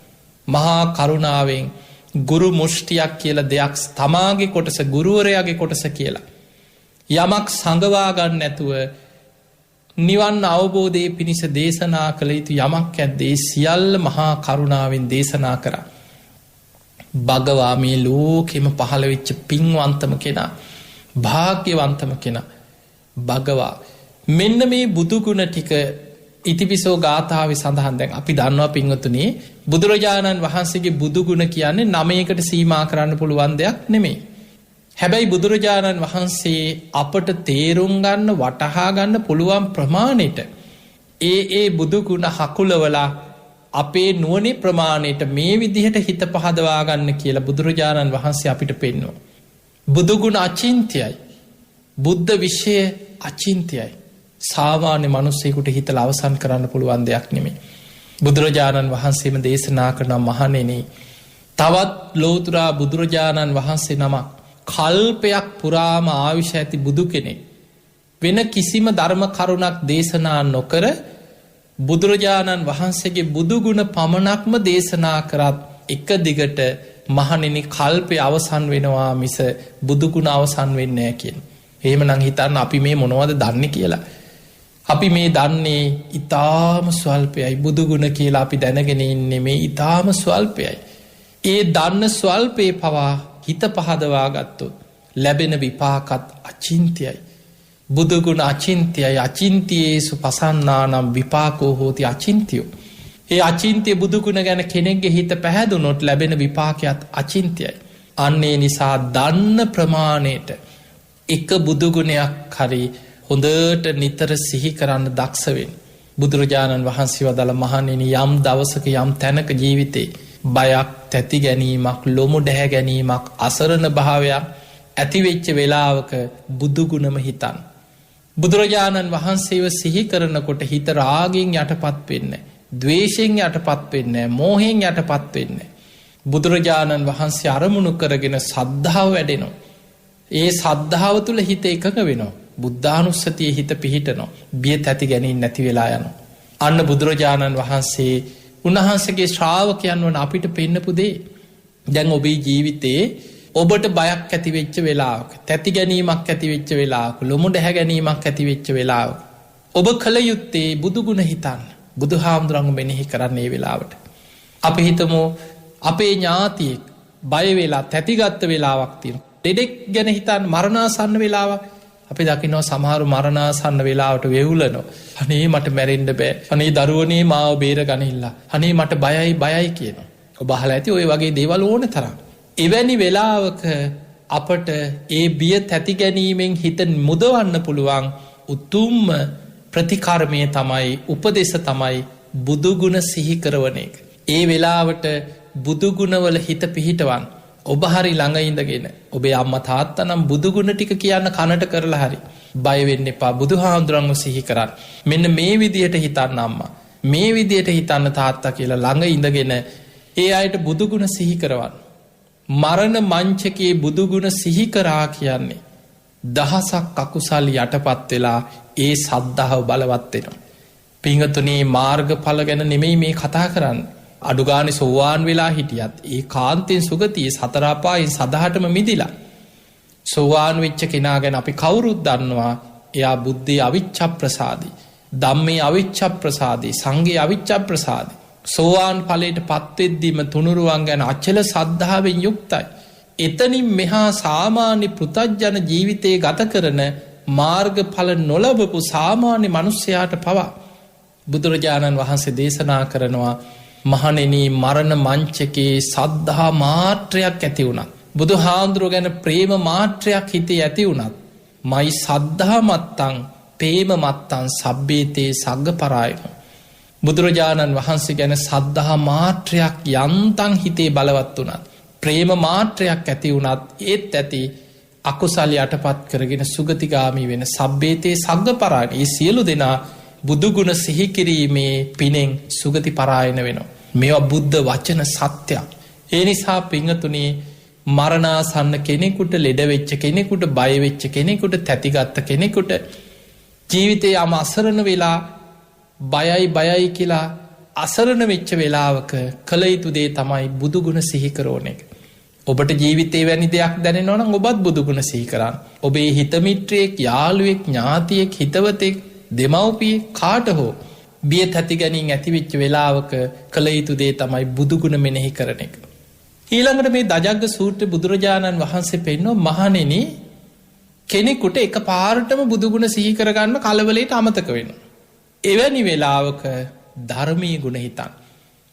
මහා කරුණාවෙන් ගුරු මුෂ්ටියක් කියල දෙයක් තමාගේ කොටස ගුරුවරයාගේ කොටස කියලා යමක් සඟවාගන්න නැතුව නිවන් අවබෝධය පිණිස දේශනා කළ යුතු යමක් ඇද්දේ සියල්ල මහා කරුණාවෙන් දේශනා කර භගවා මේ ලෝකෙම පහළවෙච්ච පින්වන්තම කෙනා භාග්‍යවන්තම කෙනා භගවා මෙන්න මේ බුදුගුණ ටික ඉතිපිසෝ ගාථාව සඳහන් දැන් අපි දන්නවා පින්වතුනේ බුදුරජාණන් වහන්සේගේ බුදුගුණ කියන්නේ නමයකට සීමා කරන්න පුළුවන් දෙයක් නෙමෙයි. හැබැයි බුදුරජාණන් වහන්සේ අපට තේරුම් ගන්න වටහා ගන්න පුළුවන් ප්‍රමාණයට ඒ බුදුගුණ හකුලවලා අපේ නුවණේ ප්‍රමාණයට මේ විදිහට හිත පහදවා ගන්න කියලා බුදුරජාණන් වහන්සේ අපිට පෙන්වනවා. බුදුගුණ අචින්ත්‍යයි. බුද්ධ විෂය අචින්ත්‍යයි. සාමාන්‍ය මනුස්සයෙකුට හිතලා අවසන් කරන්න පුළුවන් දෙයක් නෙමෙයි. බුදුරජාණන් වහන්සේම දේශනා කරන මහණෙනි තවත් ලෝතුරා බුදුරජාණන් වහන්සේ නමක් කල්පයක් පුරාම ආයුෂ ඇති බුදු කෙනෙක් වෙන කිසිම ධර්ම කරුණක් දේශනා නොකර බුදුරජාණන් වහන්සේගේ බුදුගුණ පමණක්ම දේශනා කරත් එක දිගට මහණෙනි කල්පය අවසන් වෙනවා මිස බුදුගුණ අවසන් වෙන්නේ නැහැ කියන. එහෙමනම් හිතන්න අපි මේ මොනවද දන්නේ කියලා. අපි මේ දන්නේ ඊටාම ස්වල්පයයි බුදුගුණ කියලා අපි දැනගෙන ඉන්නේ මේ ඊටාම ස්වල්පයයි. ඒ දන්න ස්වල්පේ පවා හිත පහදවා ගත්තොත් ලැබෙන විපාකත් අචින්ත්‍යයි. බුදුගුණ අචින්ත්‍යයි අචින්තියේසු පසන්නානම් විපාකෝ හෝති අචින්තියෝ. ඒ අචින්තිය බුදුගුණ ගැන කෙනෙක්ගේ හිත පැහැදුනොත් ලැබෙන විපාකයක් අචින්ත්‍යයි. අන්නේ නිසා දන්න ප්‍රමාණයට එක බුදුගුණයක් හරි හොඳට නිතර සිහි කරන්න දක්ෂවෙන්. බුදුරජාණන් වහන්සේ වදල මහණෙනි යම් දවසක යම් තැනක ජීවිතේ බයක් තැති ගැනීමක් ලොමු ඩැහැ ගැනීමක් අසරණ භාවයක් ඇතිවෙච්ච වෙලාවක බුදුගුණම හිතන්. බුදුරජාණන් වහන්සේව සිහි කරනකොට හිත රාගෙන් යටපත් වෙන්න දවේශයෙන් යටපත් වෙන්න මෝහෙන් යටපත් වෙන්න. බුදුරජාණන් වහන්සේ අරමුණු කරගෙන සද්ධාව වැඩෙනවා. ඒ සද්ධාව තුළ හිත එකක වෙනවා. බුද්ධානුස්සතිය හිත පිහිටනවා. බිය තැති ගැනීම නැති වෙලා යනවා. අන්න බුදුරජාණන් වහන්සේ උන්වහන්සේගේ ශ්‍රාවකයන් වන අපිට පෙන්නපු දේ. දැන් ඔබේ ජීවිතයේ ඔබට බයක් ඇතිවෙච්ච වෙලාවක තැති ගැනීමක් ඇතිවෙච්ච වෙලාවක ලොමු ඩැහැ ගැනීමක් ඇතිවෙච්ච වෙලාව ඔබ කළ යුත්තේ බුදුගුණ හිතන්න බුදු හාමුදුරන්ග මෙනෙහි කරන්නේ වෙලාවට. අපි හිතමු අපේ ඥාතියෙක් බයවෙලා තැතිගත්ත වෙලාවක් තියෙන ඩෙඩෙක් ගැන හිතන් මරණාසන්න වෙලාව අපි දකිනවා සමහරු මරණාසන්න වෙලාවට වෙවුලනො අනේ මට මැරෙන්ඩ බෑ අනේ දරුවනේ මාව බේර ගනිල්ලා අනේ මට බයයි කියන ඔබහල ඇති ඔය වගේ දේවල් ඕන තරම්. එවැනි වෙලාවක අපට ඒ බිය තැති ගැනීමෙන් හිත මුදවන්න පුළුවන් උතුම්ම ප්‍රතිකර්මය තමයි උපදෙස තමයි බුදුගුණ සිහි කරවන එක. ඒ වෙලාවට බුදුගුණවල හිත පිහිටවන් ඔබහරි ළඟඉඳගෙන ඔබේ අම්ම තාත්තනම් බුදුගුණ ටික කියන්න කනට කරලා හරි බයවෙන්න එපා බුදු හාමුදුරන්ව සිහි කරන්න මෙන්න මේ විදියට හිතන්න අම්මා මේ විදියට හිතන්න තාත්තා කියලා ළඟ ඉඳගෙන ඒ අයට බුදුගුණ සිහි කරවන්න. මරණ මංචකයේ බුදුගුණ සිහිකරා කියන්නේ දහසක් අකුසල් යටපත් වෙලා ඒ සද්ධාව බලවත්වෙනවා. පිංහතුනේ මාර්ග පල ගැන නෙමෙයි මේ කතා කරන්න. අඩුගානි සෝවාන් වෙලා හිටියත් ඒ කාන්තෙන් සුගතිය සතරාපායින් සදහටම මිදිලා. සෝවාන් වෙච්ච කෙනා ගැන අපි කවුරුත් දන්නවා එයා බුද්ධය අවිච්ච ප්‍රසාදී. ධම්මේ අවිච්ච ප්‍රසාදී සංගේ අවිච්ච ප්‍රසාදී. සෝවාන් පලට පත්වෙද්දිම තුනුරුවන් ගැන අච්චල සද්ධාවෙන් යුක්තයි. එතනින් මෙහා සාමාන්‍ය පෘතජ්ජන ජීවිතය ගත කරන මාර්ග පල නොලබපු සාමාන්‍ය මනුස්්‍යයාට පවා බුදුරජාණන් වහන්සේ දේශනා කරනවා මහණෙනි මරණ මංචකේ සද්ධා මාත්‍රයක් ඇති වුණත් බුදු හාමුදුරුව ගැන ප්‍රේම මාත්‍රයක් හිතේ ඇති වුණත් මයි සද්ධා මත්තං ප්‍රේම මත්තං සබ්බේතේ සග්ග පරායන බුදුරජාණන් වහන්සේ ගැන සද්ධා මාත්‍රයක් යන්තන් හිතේ බලවත් වුණත් ප්‍රේම මාත්‍රයක් ඇති වුණත් ඒත් ඇති අකුසල් යටපත් කරගෙන සුගතිගාමී වෙන සබ්බේතේ සග්ග පරායන ඒ සියලු දෙනා බුදුගුණ සිහිකිරීමේ පිනෙන් සුගති පරායන වෙනවා. මේවා බුද්ධ වචන සත්‍යයක්. ඒ නිසා පිංහතුනේ මරණාසන්න කෙනෙකුට ලෙඩවෙච්ච කෙනෙකුට බයවෙච්ච කෙනෙකුට තැතිගත්ත කෙනෙකුට ජීවිතය යම අසරණ වෙලා බයයි කියලා අසරණ වෙච්ච වෙලාවක කළ යුතු දේ තමයි බුදුගුණ සිහිකරෝන එක. ඔබට ජීවිතේ වැනි දෙයක් දැනෙනවනම් ඔබත් බුදුගුණ සිහිකරන්න. ඔබේ හිතමිත්‍රයෙක් යාළුවෙක් ඥාතියෙක් හිතවතෙක් දෙමව්පිය කාට හෝ බිය තැති ගැනින් ඇතිවිච්ච වෙලාවක කළ යුතු දේ තමයි බුදුගුණ මෙනෙහි කරන එක. ඊළඟට මේ දජග්ග සූත්‍ර බුදුරජාණන් වහන්සේ පෙන්නෝ මහණෙනි කෙනෙකුට එක පාරටම බුදුගුණ සිහි කරගන්න කලවලට අමතක වෙන. එවැනි වෙලාවක ධර්මී ගුණ හිතන්.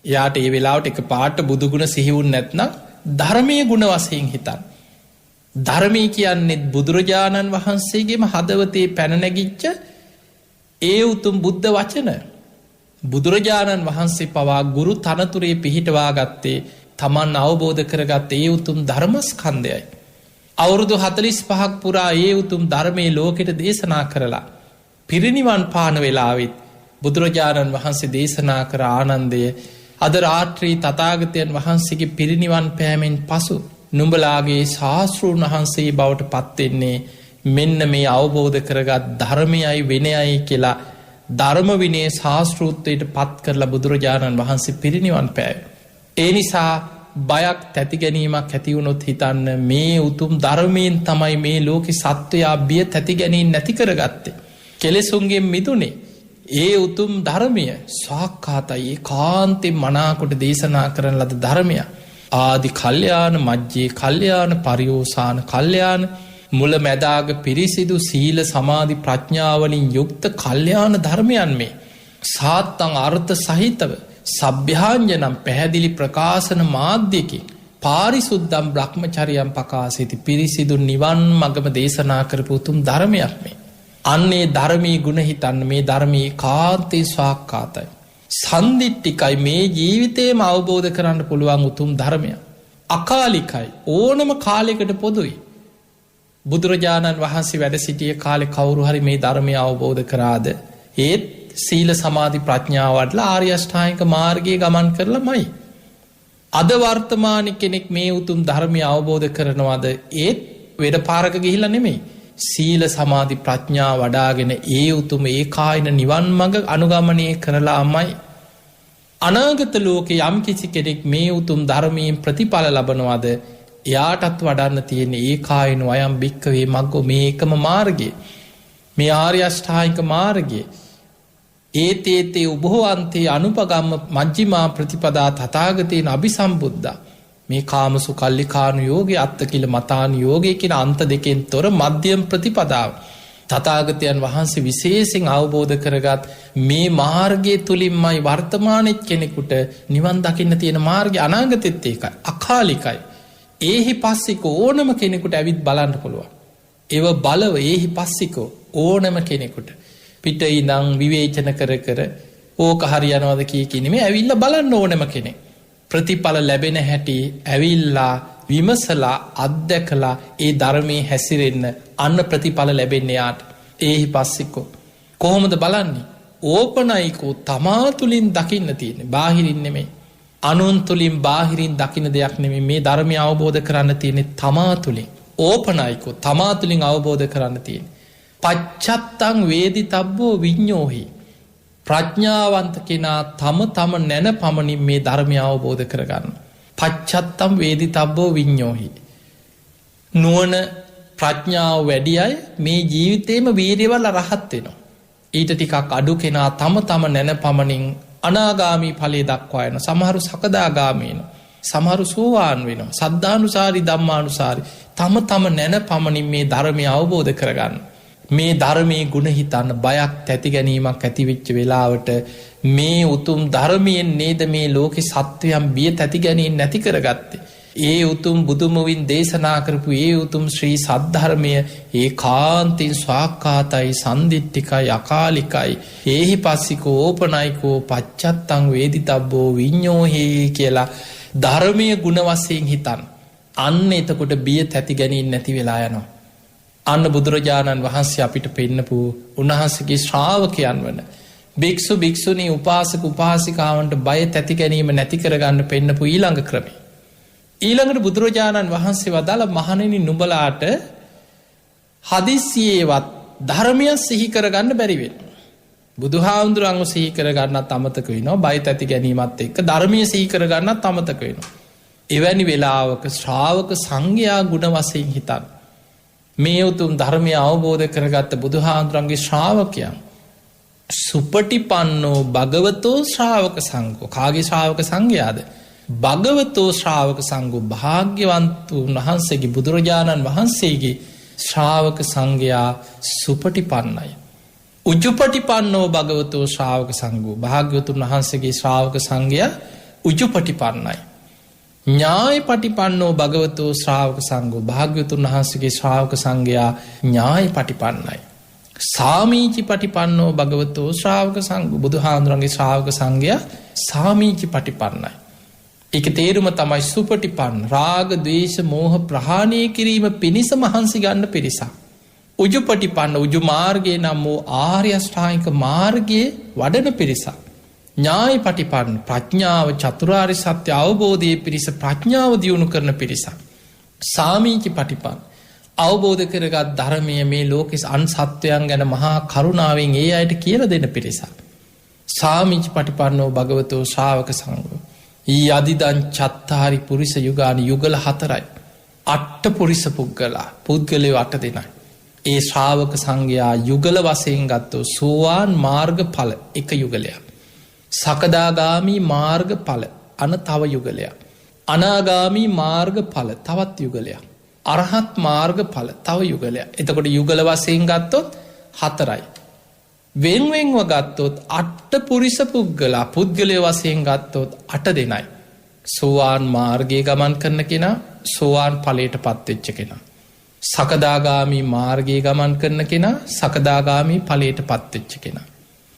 යාට ඒ වෙලාවට එක පාට බුදුගුණ සිහිවුන් නැත්නම් ධර්මය ගුණ වසයෙන් හිතන්. ධර්මී කියන්නෙත් බුදුරජාණන් වහන්සේගේම හදවතේ පැනනැගිච්ච ඒ උතුම් බුද්ධ වචන බුදුරජාණන් වහන්සේ පවා ගුරු තනතුරේ පිහිටවා ගත්තේ තමන් අවබෝධ කරගත් ඒ උතුම් ධර්මස්කන්ධයයි. අවුරුදු 45ක් පුරා ඒ උතුම් ධර්මයේ ලෝකෙට දේශනා කරලා පිරිනිවන් පාන වෙලාවෙත් බුදුරජාණන් වහන්සේ දේශනා කර ආනන්දය අද රාත්‍රී තථාගතයන් වහන්සේගේ පිරිනිවන් පෑමෙන් පසු නුඹලාගේ ශාස්තෘන් වහන්සේ බවට පත්වෙන්නේ මෙන්න මේ අවබෝධ කරගත් ධර්මයයි විනයයි කියලා ධර්ම විනය ශාස්තෘත්වයට පත් කරලා බුදුරජාණන් වහන්සේ පිරිනිවන් පෑව. ඒ නිසා බයක් තැති ගැනීමක් ඇතිවුණොත් හිතන්න මේ උතුම් ධර්මයෙන් තමයි මේ ලෝකෙ සත්වයා බිය තැති ගැනීම නැති කරගත්තේ. කෙලෙසුන්ගේ මිදුනේ ඒ උතුම් ධර්මය සාක්කාතයි කාන්තෙන් මනාකොට දේශනා කරන ලද ධර්මය. ආදි කල්්‍යාන මජ්්‍යයේ කල්්‍යාන පරියෝසාන කල්්‍යාන මුල මැදාග පිරිසිදු සීල සමාධි ප්‍රඥාවලින් යුක්ත කල්්‍යාන ධර්මයන් මේ සාත්තං අර්ථ සහිතව සභ්‍යාංජනම් පැහැදිලි ප්‍රකාශන මාධ්‍යකින් පාරිසුද්දම් බ්‍රහ්මචරියම් පකාසිති පිරිසිදු නිවන් මගම දේශනා කරපු උතුම් ධර්මයක් මේ. අන්නේ ධර්මී ගුණ හිතන්න මේ ධර්මී කාන්තේ ස්වාක්කාතයි. සන්දිට්ටිකයි මේ ජීවිතයම අවබෝධ කරන්න පුළුවන් උතුම් ධර්මය. අකාලිකයි ඕනම කාලෙකට පොදුයි. බුදුරජාණන් වහන්සේ වැඩ සිටිය කාලෙ කවුරු හරි මේ ධර්මය අවබෝධ කරාද ඒත් සීල සමාධි ප්‍රඥාවටල ආර්යෂ්ඨායික මාර්ගයේ ගමන් කරලා මයි. අද වර්තමාන කෙනෙක් මේ උතුම් ධර්මය අවබෝධ කරනවාද ඒත් වෙඩ පාරක ගිහිලා නෙමෙයි. සීල සමාධි ප්‍රඥා වඩාගෙන ඒ උතුම ඒ කායින නිවන් මඟ අනුගමනය කරලාමයි. අනාගත ලෝක යම් කිසි කෙනෙක් මේ උතුම් ධර්මයෙන් ප්‍රතිඵල ලබනවාද එයාටත් වඩන්න තියෙන ඒ කායිනු අයම් භික්කවේ මක්ගෝ මේ එකම මාර්ගය මේ ආර්යෂ්ඨායික මාර්ගය ඒතේතේ උබෝවන්තේ අනුපගම්ම මජ්ජිමා ප්‍රතිපදා තථාගතයන් අභිසම්බුද්ධා මේ කාමසු කල්ලිකානු යෝගය අත්තකිල මතානු යෝගය කියෙන අන්ත දෙකෙන් තොර මධ්‍යම් ප්‍රතිපදාව තථාගතයන් වහන්සේ විශේසිෙන් අවබෝධ කරගත් මේ මාර්ගය තුළින්මයි වර්තමානෙත් කෙනෙකුට නිවන් දකින්න තියෙන මාර්ගය අනාගතෙත් ඒකයි අකාලිකයි ඒහි පස්සිකෝ ඕනම කෙනෙකුට ඇවිත් බලන්න පුළුවන්. ඒව බලව ඒහි පස්සිකෝ ඕනම කෙනෙකුට පිට ඉදං විවේචන කර කර ඕක හරියනවද කියකිනෙමේ ඇවිල්ල බලන්න ඕනම කෙනෙ. ප්‍රතිඵල ලැබෙන හැටි ඇවිල්ලා විමසලා අත්දැකලා ඒ ධර්මය හැසිරෙන්න අන්න ප්‍රතිඵල ලැබෙන්නේ යාට ඒහි පස්සිකෝ. කොහොමද බලන්නේ ඕපනයිකෝ තමා තුළින් දකින්න තියෙන බාහිරින් නෙමේ. අනුන් තුළින් බාහිරින් දකින දෙයක් නෙමේ මේ ධර්මය අවබෝධ කරන්න තියෙනෙ තමා තුළින් ඕපනයිකෝ තමා තුළින් අවබෝධ කරන්න තියෙන. පච්චත්තං වේදි තබ්බෝ විඤ්ඥෝහි ප්‍රඥාවන්ත කෙනා තම නැන පමණින් මේ ධර්මය අවබෝධ කරගන්න. පච්චත්තම් වේදි තබ්බෝ විඤ්ඥෝහි නුවන ප්‍රඥාව වැඩියයි මේ ජීවිතේම වීරවල රහත්වෙනවා. ඊට ටිකක් අඩු කෙනා තම නැන පමණින් අනාගාමී ඵලයේ දක්වා යන සමහරු සකදාගාමීන සමහරු සෝවාන් වෙනවා සද්ධානුසාරි ධම්මානුසාරි තම නැන පමණින් මේ ධර්මය අවබෝධ කරගන්න. මේ ධර්මයේ ගුණ හිතන්න බයක් තැති ගැනීමක් ඇතිවෙච්ච වෙලාවට මේ උතුම් ධර්මයෙන් නේද මේ ලෝකෙ සත්වයන් බිය තැති ගැනීම නැති කරගත්තේ. ඒ උතුම් බුදුමුවින් දේශනා කරපු ඒ උතුම් ශ්‍රී සද්ධර්මය ඒ කාන්තින් ස්වාක්කාතයි සන්දිිට්ටිකයි අකාලිකයි ඒහි පස්සිකෝ ඕපනයිකෝ පච්චත්තං වේදිතබ්බෝ විඤ්ඥෝහේ කියලා ධර්මය ගුණවස්සයෙන් හිතන් අන්න එතකොට බිය තැති ගැනීම නැති වෙලා යනවා. අන්න බුදුරජාණන් වහන්සේ අපිට පෙන්නපු උන්වහන්සේගේ ශ්‍රාවකයන් වන භික්ෂු භික්ෂුණී උපාසක උපාසිකාවන්ට බය තැති ගැනීම නැති කරගන්න පෙන්නපු ඊළඟ ක්‍රමය. ඊළඟට බුදුරජාණන් වහන්සේ වදාළ මහණෙනි නුඹලාට හදිස්සියේවත් ධර්මයක් සිහි කරගන්න බැරිවෙන. බුදුහාමුදුරන්ව සිහි කරගන්නත් අමතක වෙනවා බය තැති ගැනීමත් එක්ක ධර්මය සිහි කරගන්නත් අමතක වෙනවා. එවැනි වෙලාවක ශ්‍රාවක සංඝයා ගුණ වශයෙන් හිතන් මේ උතුම් ධර්මය අවබෝධ කරගත්ත බුදුහාමුදුරන්ගේ ශ්‍රාවකයන් සුපටිපන්නෝ භගවතෝ ශ්‍රාවක සංඝෝ කාගේ ශ්‍රාවක සංඝයාද භගවතෝ ශ්‍රාවක සංඝෝ භාග්‍යවන්ත වහන්සේගේ බුදුරජාණන් වහන්සේගේ ශ්‍රාවක සංඝයා සුපටිපන්නයි. උජුපටිපන්නෝ භගවතෝ ශ්‍රාවක සංඝෝ භාග්‍යවතුන් වහන්සේගේ ශ්‍රාවක සංඝයා උජුපටිපන්නයි. ඥාය පටිපන්නෝ භගවතෝ ශ්‍රාවක සංඝෝ භාග්‍යවතුන් වහන්සේගේ ශ්‍රාවක සංඝයා ඥාය පටිපන්නයි. සාමීචි පටිපන්නෝ භගවතෝ ශ්‍රාවක සංඝෝ බුදුහාමුදුරන්ගේ ශ්‍රාවක සංඝයා සාමීචි පටිපන්නයි. ඒක තේරුම තමයි සුපටිපන්න රාග ද්වේෂ මෝහ ප්‍රහාණය කිරීම පිණිස මහන්සි ගන්න පිරිසක්. උජුපටිපන්න උජු මාර්ගයේ නම් වූ ආර්ය අෂ්ටාංගික මාර්ගයේ වඩන පිරිසක්. ඥාය පටිපන්න ප්‍රඥාව චතුරාර්ය සත්‍ය අවබෝධයේ පිරිස ප්‍රඥාව දියුණු කරන පිරිසක්. සාමීචි පටිපන්න අවබෝධ කරගත් ධර්මය මේ ලෝකෙ අන් සත්වයන් ගැන මහා කරුණාවෙන් ඒ අයට කියලා දෙන පිරිසක්. සාමීචි පටිපන්නෝ භගවතෝ ශ්‍රාවක සංඝෝ ඊ අදිදන් චත්තාරි පුරිස යුගාන යුගල 4යි. අට්ට පුරිස පුද්ගලා පුද්ගලයෝ 8 දෙනයි. ඒ ශ්‍රාවක සංඝයා යුගල වශයෙන් ගත්තෝ සෝවාන් මාර්ග ඵල එක යුගලයක්. සකදාගාමී මාර්ග ඵල අන තව යුගලයක්. අනාගාමී මාර්ග ඵල තවත් යුගලයක්. අරහත් මාර්ග ඵල තව යුගලයක්. එතකොට යුගල වශයෙන් ගත්තොත් 4යි. වෙන්වෙන්ව ගත්තොත් අට්ට පුරිස පුද්ගලා පුද්ගලය වශයෙන් ගත්තොත් 8 දෙනයි. සෝවාන් මාර්ගයේ ගමන් කරන කෙනා සෝවාන් ඵලයට පත්වෙච්ච කෙනා. සකදාගාමී මාර්ගයේ ගමන් කරන කෙනා සකදාගාමී ඵලයට පත්වෙච්ච කෙනා.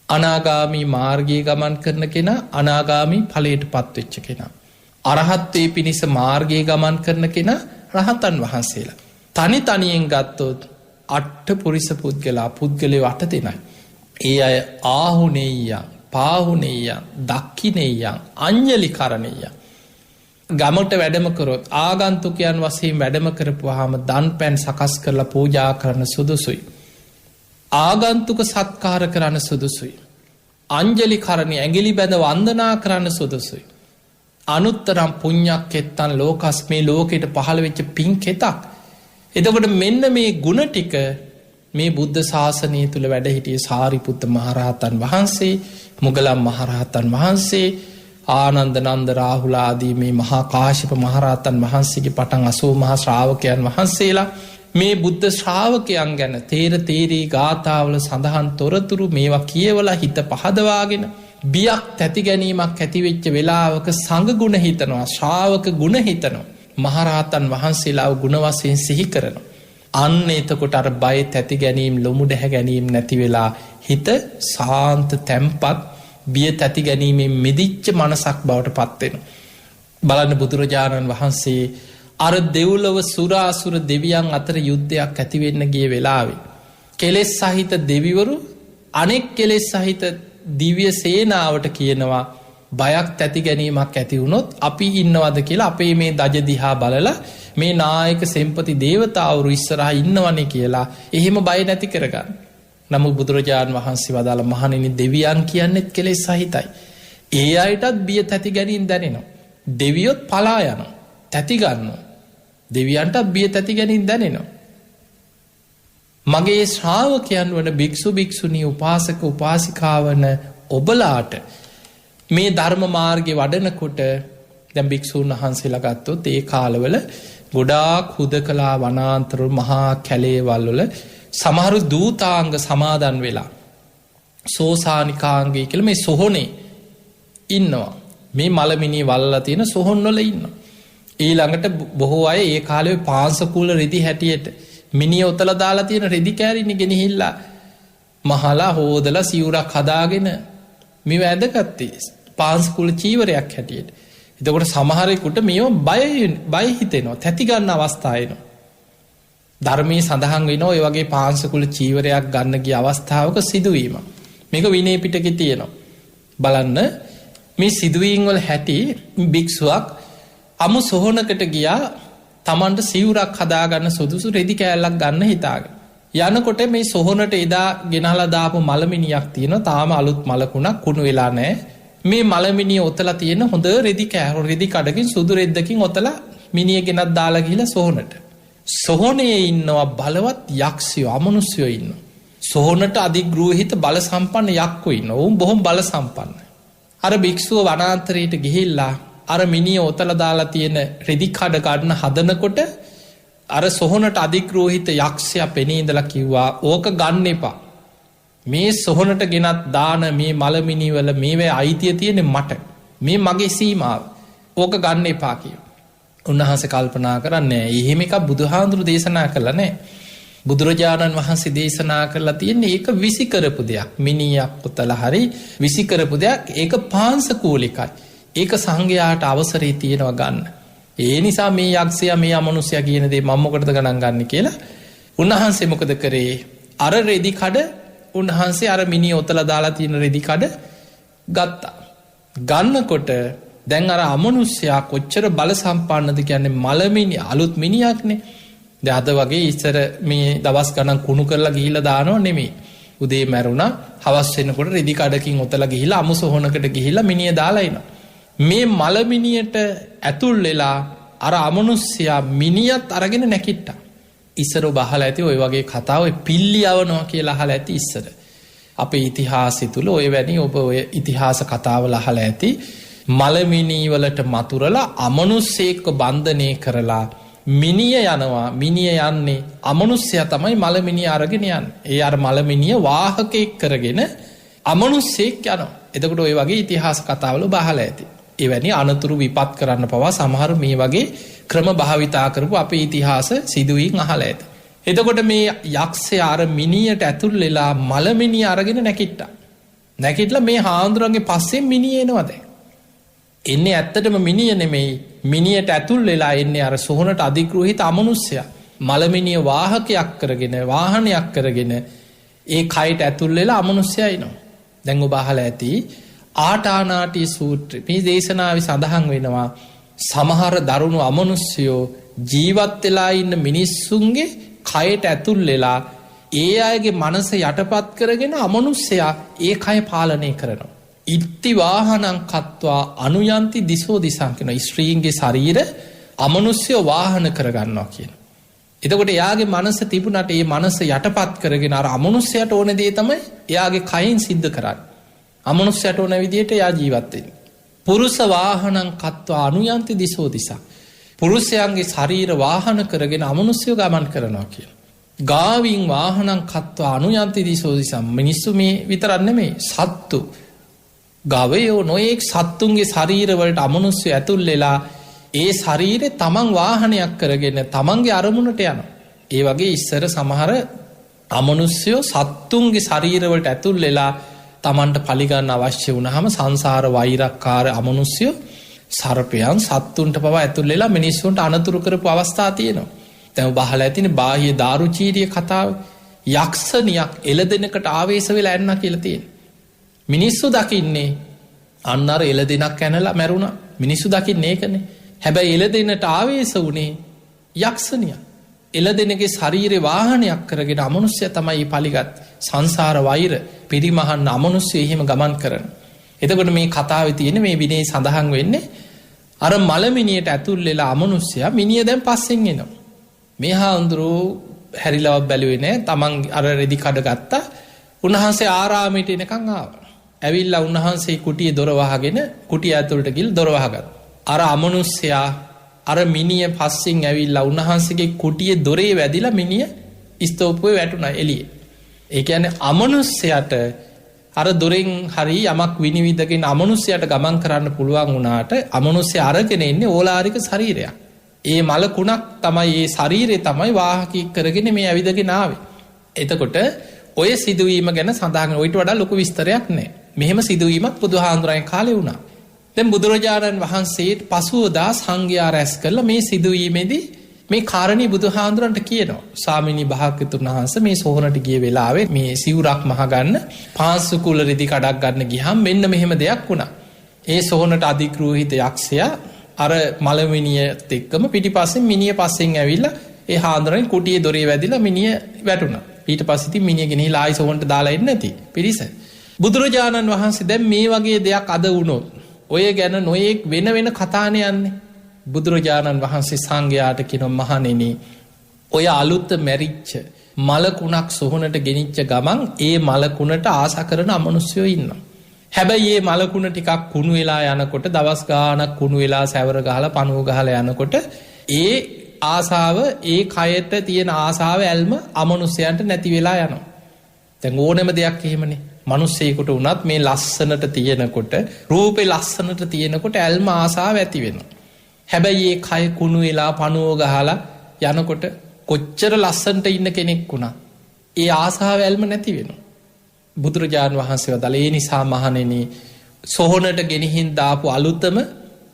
අනාගාමී මාර්ගයේ ගමන් කරන කෙනා අනාගාමී ඵලයට පත්වෙච්ච කෙනා. අරහත්ත්වයේ පිණිස මාර්ගයේ ගමන් කරන කෙනා රහතන් වහන්සේලා. තනි තනියෙන් ගත්තොත් අට්ට පුරිස පුද්ගලා පුද්ගලයෝ 8 දෙනයි. ඒ අය ආහුනේයන් පාහුනේයන් දක්කිනේයන් අංජලි කරණේයන් ගමට වැඩම කරොත් ආගන්තුකයන් වශයෙන් වැඩම කරපුවාම දන් පැන් සකස් කරලා පූජා කරන සුදුසුයි. ආගන්තුක සත්කාර කරන්න සුදුසුයි. අංජලි කරණේ ඇඟිලි බැඳ වන්දනා කරන්න සුදුසුයි. අනුත්තරම් පුණ්‍යක් එත්තන් ලෝකස් මේ ලෝකෙට පහළ වෙච්ච පින් කෙතක්. එතකොට මෙන්න මේ ගුණ ටික මේ බුද්ධ ශාසනය තුළ වැඩ හිටිය සාරිපුත්ත මහරහතන් වහන්සේ මුගලම් මහරහතන් වහන්සේ ආනන්ද නන්ද රාහුල ආදී මේ මහා කාශ්‍යප මහරහතන් වහන්සේගේ පටන් 80 මහා ශ්‍රාවකයන් වහන්සේලා මේ බුද්ධ ශ්‍රාවකයන් ගැන තේර තේරී ගාථාවල සඳහන් තොරතුරු මේවා කියවලා හිත පහදවාගෙන බියක් තැති ගැනීමක් ඇතිවෙච්ච වෙලාවක සංඝ ගුණ හිතනවා ශ්‍රාවක ගුණ හිතනවා මහරහතන් වහන්සේලාව ගුණ වශයෙන් සිහි කරනවා. අන්න එතකොට අර බය තැති ගැනීම ලොමු දැහැ ගැනීම නැති වෙලා හිත සාන්ත තැම්පත් බිය තැති ගැනීමෙන් මිදිච්ච මනසක් බවට පත්වෙන. බලන්න බුදුරජාණන් වහන්සේ අර දෙව්ලොව සුරාසුර දෙවියන් අතර යුද්ධයක් ඇතිවෙන්න ගිය වෙලාවේ. කෙලෙස් සහිත දෙවිවරු අනෙක් කෙලෙස් සහිත දිව්‍ය සේනාවට කියනවා බයක් තැති ගැනීමක් ඇති වුණොත් අපි ඉන්නවද කියලා අපේ මේ දජ දිහා බලලා මේ නායක සෙම්පති දේවතාවරු ඉස්සරහා ඉන්නවනේ කියලා එහෙම බය නැති කරගන්න. නමුත් බුදුරජාණන් වහන්සේ වදාළ මහණෙනි දෙවියන් කියන්නේත් කෙලෙස් සහිතයි. ඒ අයටත් බිය තැති ගැනීම දැනෙනවා. දෙවියොත් පලා යනවා. තැති ගන්නවා. දෙවියන්ටත් බිය තැති ගැනීම දැනෙනවා. මගේ ශ්‍රාවකයන් වන භික්ෂු භික්ෂුණී උපාසක උපාසිකාවන ඔබලාට මේ ධර්ම මාර්ගය වඩනකොට දැන් භික්ෂූන් වහන්සේලා ගත්තොත් ඒ කාලවල ගොඩාක් හුදකලා වනාන්තර මහා කැලේවල් වල සමහරු දූතාංග සමාදන් වෙලා සෝසානිකාංගය කියල මේ සොහොනේ ඉන්නවා. මේ මළමිනී වල්ලා තියෙන සොහොන්නොල ඉන්න. ඊළඟට බොහෝ අය ඒ කාලෙ පාංසකූල රෙදි හැටියට මිනි ඔතල දාලා තියෙන රෙදි කෑරිනි ගෙනහිල්ලා මහලා හෝදලා සිවුරක් හදාගෙන මේ වැදගත්තේ පාංසකුල චීවරයක් හැටියට. එතකොට සමහරෙකුට මේවා බය හිතෙනවා, තැතිගන්න අවස්ථායනවා. ධර්මයේ සඳහන් වෙනවා ඒ වගේ පාංසකුල චීවරයක් ගන්න ගිය අවස්ථාවක සිදුවීම. මේක විනය පිටකේ තියෙනවා. බලන්න මේ සිදුවීම් වල හැටි භික්ෂුවක් අමු සොහොනකට ගියා තමන්ට සිවුරක් හදාගන්න සුදුසු රෙදි කෑල්ලක් ගන්න හිතාගෙන. යනකොට මේ සොහොනට එදා ගෙනහලා දාපු මලමිනියක් තියෙනවා. තාම අලුත් මලකුණක් කුණු වෙලා නැහැ. මේ මලමිනිය ඔතලා තියෙන හොඳ රෙදි කෑහො රෙදි කඩකින් සුදු රෙද්දකින් ඔතලා මිනිය ගෙනත් දාලා ගිහලා සොහොනට. සොහොනේ ඉන්නවා බලවත් යක්ෂයෝ, අමනුෂ්‍යයෝ ඉන්නවා. සොහොනට අධිග්‍රෝහිත බල සම්පන්න යක්කෝ ඉන්නවා. ඔවුන් බොහොම බල සම්පන්නයි. අර භික්ෂුව වනාන්තරයට ගිහිල්ලා අර මිනිය ඔතලා දාලා තියෙන රෙදි කඩ ගන්න හදනකොට අර සොහොනට අධිග්‍රෝහිත යක්ෂයා පෙනී ඉඳලා කිව්වා ඕක ගන්න එපා. මේ සොහොනට ගෙනත් දාන මේ මලමිනි වල මේවේ අයිතිය තියෙන්නේ මට. මේ මගේ සීමාව. ඕක ගන්න එපා කිව්වා. උන්වහන්සේ කල්පනා කරන්නේ එහෙම එකක් බුදුහාඳුරු දේශනා කළා නෑ. බුදුරජාණන් වහන්සේ දේශනා කරලා තියෙන්නේ ඒක විසි කරපු දෙයක්. මිනියක් පුතලා හරි විසි කරපු දෙයක්. ඒක පාංශකූලිකයි. ඒක සංඝයාට අවසරේ තියෙනවා ගන්න. ඒ නිසා මේ යක්ෂයා මේ අමනුෂ්‍යයා කියන දේ මම මොකටද ගණන් ගන්න කියලා උන්වහන්සේ මොකද කරේ? අර රෙදි කඩ උන්වහන්සේ අර මිනිහ ඔතලා දාලා තියෙන රෙදි කඩ ගත්තා. ගන්නකොට දැන් අර අමනුෂ්‍යයා කොච්චර බල සම්පන්නද කියන්නේ මලමිනි අලුත් මිනිහක්නේ. දැන් අද වගේ ඉස්සර මේ දවස් ගණන් කුණු කරලා ගිහිල්ලා දානව නෙමෙයි. උදේ මැරුණා හවස් වෙනකොට රෙදි කඩකින් ඔතලා ගිහිල්ලා අමු සොහොනකට ගිහිල්ලා මිනිහ දාලා එනවා. මේ මලමිනියට ඇතුල් වෙලා අර අමනුෂ්‍යයා මිනිහත් අරගෙන නැකිට්ටා. ඉස්සර ඔබ අහලා ඇති ඔය වගේ කතා ඔය පිල්ලි යවනවා කියලා අහලා ඇති ඉස්සර. අපේ ඉතිහාසය තුල ඔය වැනි ඔබ ඔය ඉතිහාස කතාවල අහලා ඇති මලමිනී වලට මතුරලා අමනුෂ්‍යයෙක්ව බන්ධනය කරලා මිනිය යනවා. මිනිය යන්නේ අමනුෂ්‍යයා තමයි මලමිනිය අරගෙන යන්නේ. ඒ අර මලමිනිය වාහකෙක් කරගෙන අමනුෂ්‍යයෙක් යනවා. එතකොට ඔය වගේ ඉතිහාස කතාවල ඔබ අහලා ඇති. එවැනි අනතුරු විපත් කරන්න පවා සමහර මේ වගේ ක්‍රම භාවිතා කරපු අපේ ඉතිහාස සිදුවීම් අහලා ඇත. එතකොට මේ යක්ෂයා අර මිනියට ඇතුල් වෙලා මලමිනිය අරගෙන නැකිට්ටා. නැකිටලා මේ හාමුදුරන්ගේ පස්සෙන් මිනිය එනවා දැන්. එන්නේ ඇත්තටම මිනිය නෙමෙයි. මිනියට ඇතුල් වෙලා එන්නේ අර සොහොනට අධිග්‍රෝහිත අමනුෂ්‍යයා. මලමිනිය වාහකයක් කරගෙන වාහනයක් කරගෙන ඒ කයට ඇතුල් වෙලා අමනුෂ්‍යයා එනවා. දැන් ඔබ අහලා ඇති ආටානාටි සූත්‍රය මේ දේශනාවේ සඳහන් වෙනවා සමහර දරුණු අමනුෂ්‍යයෝ ජීවත් වෙලා ඉන්න මිනිස්සුන්ගේ කයට ඇතුල් වෙලා ඒ අයගේ මනස යටපත් කරගෙන අමනුෂ්‍යයා ඒ කය පාලනය කරනවා. ඉත්ති වාහනං කତ୍වා අනුයන්ති දිසෝ දිසං කියන ස්ත්‍රීන්ගේ ශරීර අමනුෂ්‍යව වාහන කරගන්නවා කියන. එතකොට එයාගේ මනස තිබුණට ඒ මනස යටපත් කරගෙන අර අමනුෂ්‍යයට ඕන දේ තමයි එයාගේ කයින් සිද්ධ කරන්නේ. අමනුෂ්‍යයට ඕන විදියට එයා ජීවත් වෙන්නේ. පුරුෂ වාහනං කତ୍වා අනුයන්ති දිසෝ දිසං. පුරුෂයන්ගේ ශරීර වාහන කරගෙන අමනුෂ්‍යව ගමන් කරනවා කියන. ගාවින් වාහනං කତ୍වා අනුයන්ති දිසෝ දිසං. මිනිස්සු මේ විතරක් නෙමෙයි සත්තු ගවයෝ නොයෙක් සත්තුන්ගේ ශරීරවලට අමනුෂ්‍ය ඇතුල් වෙලා ඒ ශරීරේ තමන් වාහනයක් කරගෙන තමන්ගේ අරමුණට යනවා. ඒ වගේ ඉස්සර සමහර අමනුෂ්‍යයෝ සත්තුන්ගේ ශරීරවලට ඇතුල් වෙලා තමන්ට පලිගන්න අවශ්‍ය වුණාම සංසාර වෛරක්කාර අමනුෂ්‍යයෝ සර්පයන් සත්තුන්ට පවා ඇතුල් වෙලා මිනිස්සුන්ට අනතුරු කරපු අවස්ථා තියෙනවා. දැන් ඔබ අහලා ඇතිනේ බාහ්‍ය දාරුචීරිය කතාව. යක්ෂණියක් එළදෙනකට ආවේශ වෙලා යන්න කියලා තියෙනවා. මිනිස්සු දකින්නේ අන්න අර එළදෙනක් ඇනලා මැරුණා. මිනිස්සු දකින්නේ ඒකනේ. හැබැයි එළදෙනට ආවේශ වුණේ යක්ෂණියක්. එළදෙනගේ ශරීරේ වාහනයක් කරගෙන අමනුෂ්‍යයා තමයි පලිගත්. සංසාර වෛර පිරිමහන්න අමනුෂ්‍ය එහෙම ගමන් කරන. එතකොට මේ කතාවේ තියෙන මේ විනය සඳහන් වෙන්නේ අර මලමිනියට ඇතුල් වෙලා අමනුෂ්‍යයා මිනිය දැන් පස්සෙන් එනවා. මේ හාමුදුරුවෝ හැරිලව බැලුවේ නෑ. තමන් අර රෙදි කඩ ගත්තා. උන්වහන්සේ ආරාමයට එනකන් ආවා. ඇවිල්ලා උන්වහන්සේ කුටියේ දොර වහගෙන කුටිය ඇතුළට ගිහින් දොර වහගත්තා. අර අමනුෂ්‍යයා අර මිනිය පස්සෙන් ඇවිල්ලා උන්වහන්සේගේ කුටියේ දොරේ වැදිලා මිනිය ස්තෝපුවේ වැටුණා එළියේ. ඒ කියන්නේ අමනුෂ්‍යයට අර දොරෙන් හරි යමක් විනිවිදගෙන අමනුෂ්‍යයට ගමන් කරන්න පුළුවන් වුණාට අමනුෂ්‍ය අරගෙන ඉන්නේ ඕලාරික ශරීරයක්. ඒ මලකුණක් තමයි ඒ ශරීරය තමයි වාහකී කරගෙන මේ ඇවිදගෙන ආවේ. එතකොට ඔය සිදුවීම ගැන සඳහන් ඔයිට වඩා ලොකු විස්තරයක් නැහැ. මෙහෙම සිදුවීමක් බුදුහාඳුරන් කාලේ වුණා. දැන් බුදුරජාණන් වහන්සේට පසුවදා සංඝයා රැස් කළා මේ සිදුවීමේදී මේ කාරණේ බුදුහාඳුරන්ට කියනවා. ස්වාමීනි භාග්‍යතුන් වහන්සේ මේ සෝහනට ගිය වෙලාවේ මේ සිවුරක් මහගන්න පාංශු කුල රෙදි කඩක් ගන්න ගියාම මෙන්න මෙහෙම දෙයක් වුණා. ඒ සෝහනට අධිග්‍රෝහිත යක්ෂයා අර මලමිනියත් එක්කම පිටිපස්සෙන් මිනිය පස්සෙන් ඇවිල්ලා ඒ හාඳුරන් කුටියේ දොරේ වැදිලා මිනිය වැටුණා. ඊට පස්සේ ඉතින් මිනිය ගෙනහිලා ආයි සෝහනට දාලා එන්නේ නැති පිරිස. බුදුරජාණන් වහන්සේ දැන් මේ වගේ දෙයක් අද වුණොත් ඔය ගැන නොයෙක් වෙන වෙන කතානේ යන්නේ. බුදුරජාණන් වහන්සේ සංඝයාට කියනවා මහණෙනි ඔය අලුත් මැරිච්ච මලකුණක් සොහනට ගෙනිච්ච ගමන් ඒ මලකුණට ආසා කරන අමනුෂ්‍යයෝ ඉන්නවා. හැබැයි මේ මලකුණ ටිකක් කුණු වෙලා යනකොට දවස් ගාණක් කුණු වෙලා සැවර ගහලා පණුව ගහලා යනකොට ඒ ආසාව ඒ කයට තියෙන ආසාව ඇල්ම අමනුෂ්‍යයන්ට නැති වෙලා යනවා. දැන් ඕනෑම දෙයක් එහෙමනේ. මිනිස්සෙකුට වුණත් මේ ලස්සනට තියෙනකොට රූපේ ලස්සනට තියෙනකොට ඇල්ම ආසාව ඇති වෙනවා. හැබැයි ඒ කය කුණු වෙලා පණුව ගහලා යනකොට කොච්චර ලස්සනට ඉන්න කෙනෙක් වුණා ඒ ආසාව ඇල්ම නැති වෙනවා. බුදුරජාණන් වහන්සේ වදාළ ඒ නිසා මහණෙනි සොහනට ගෙනihin දාපු අලුතම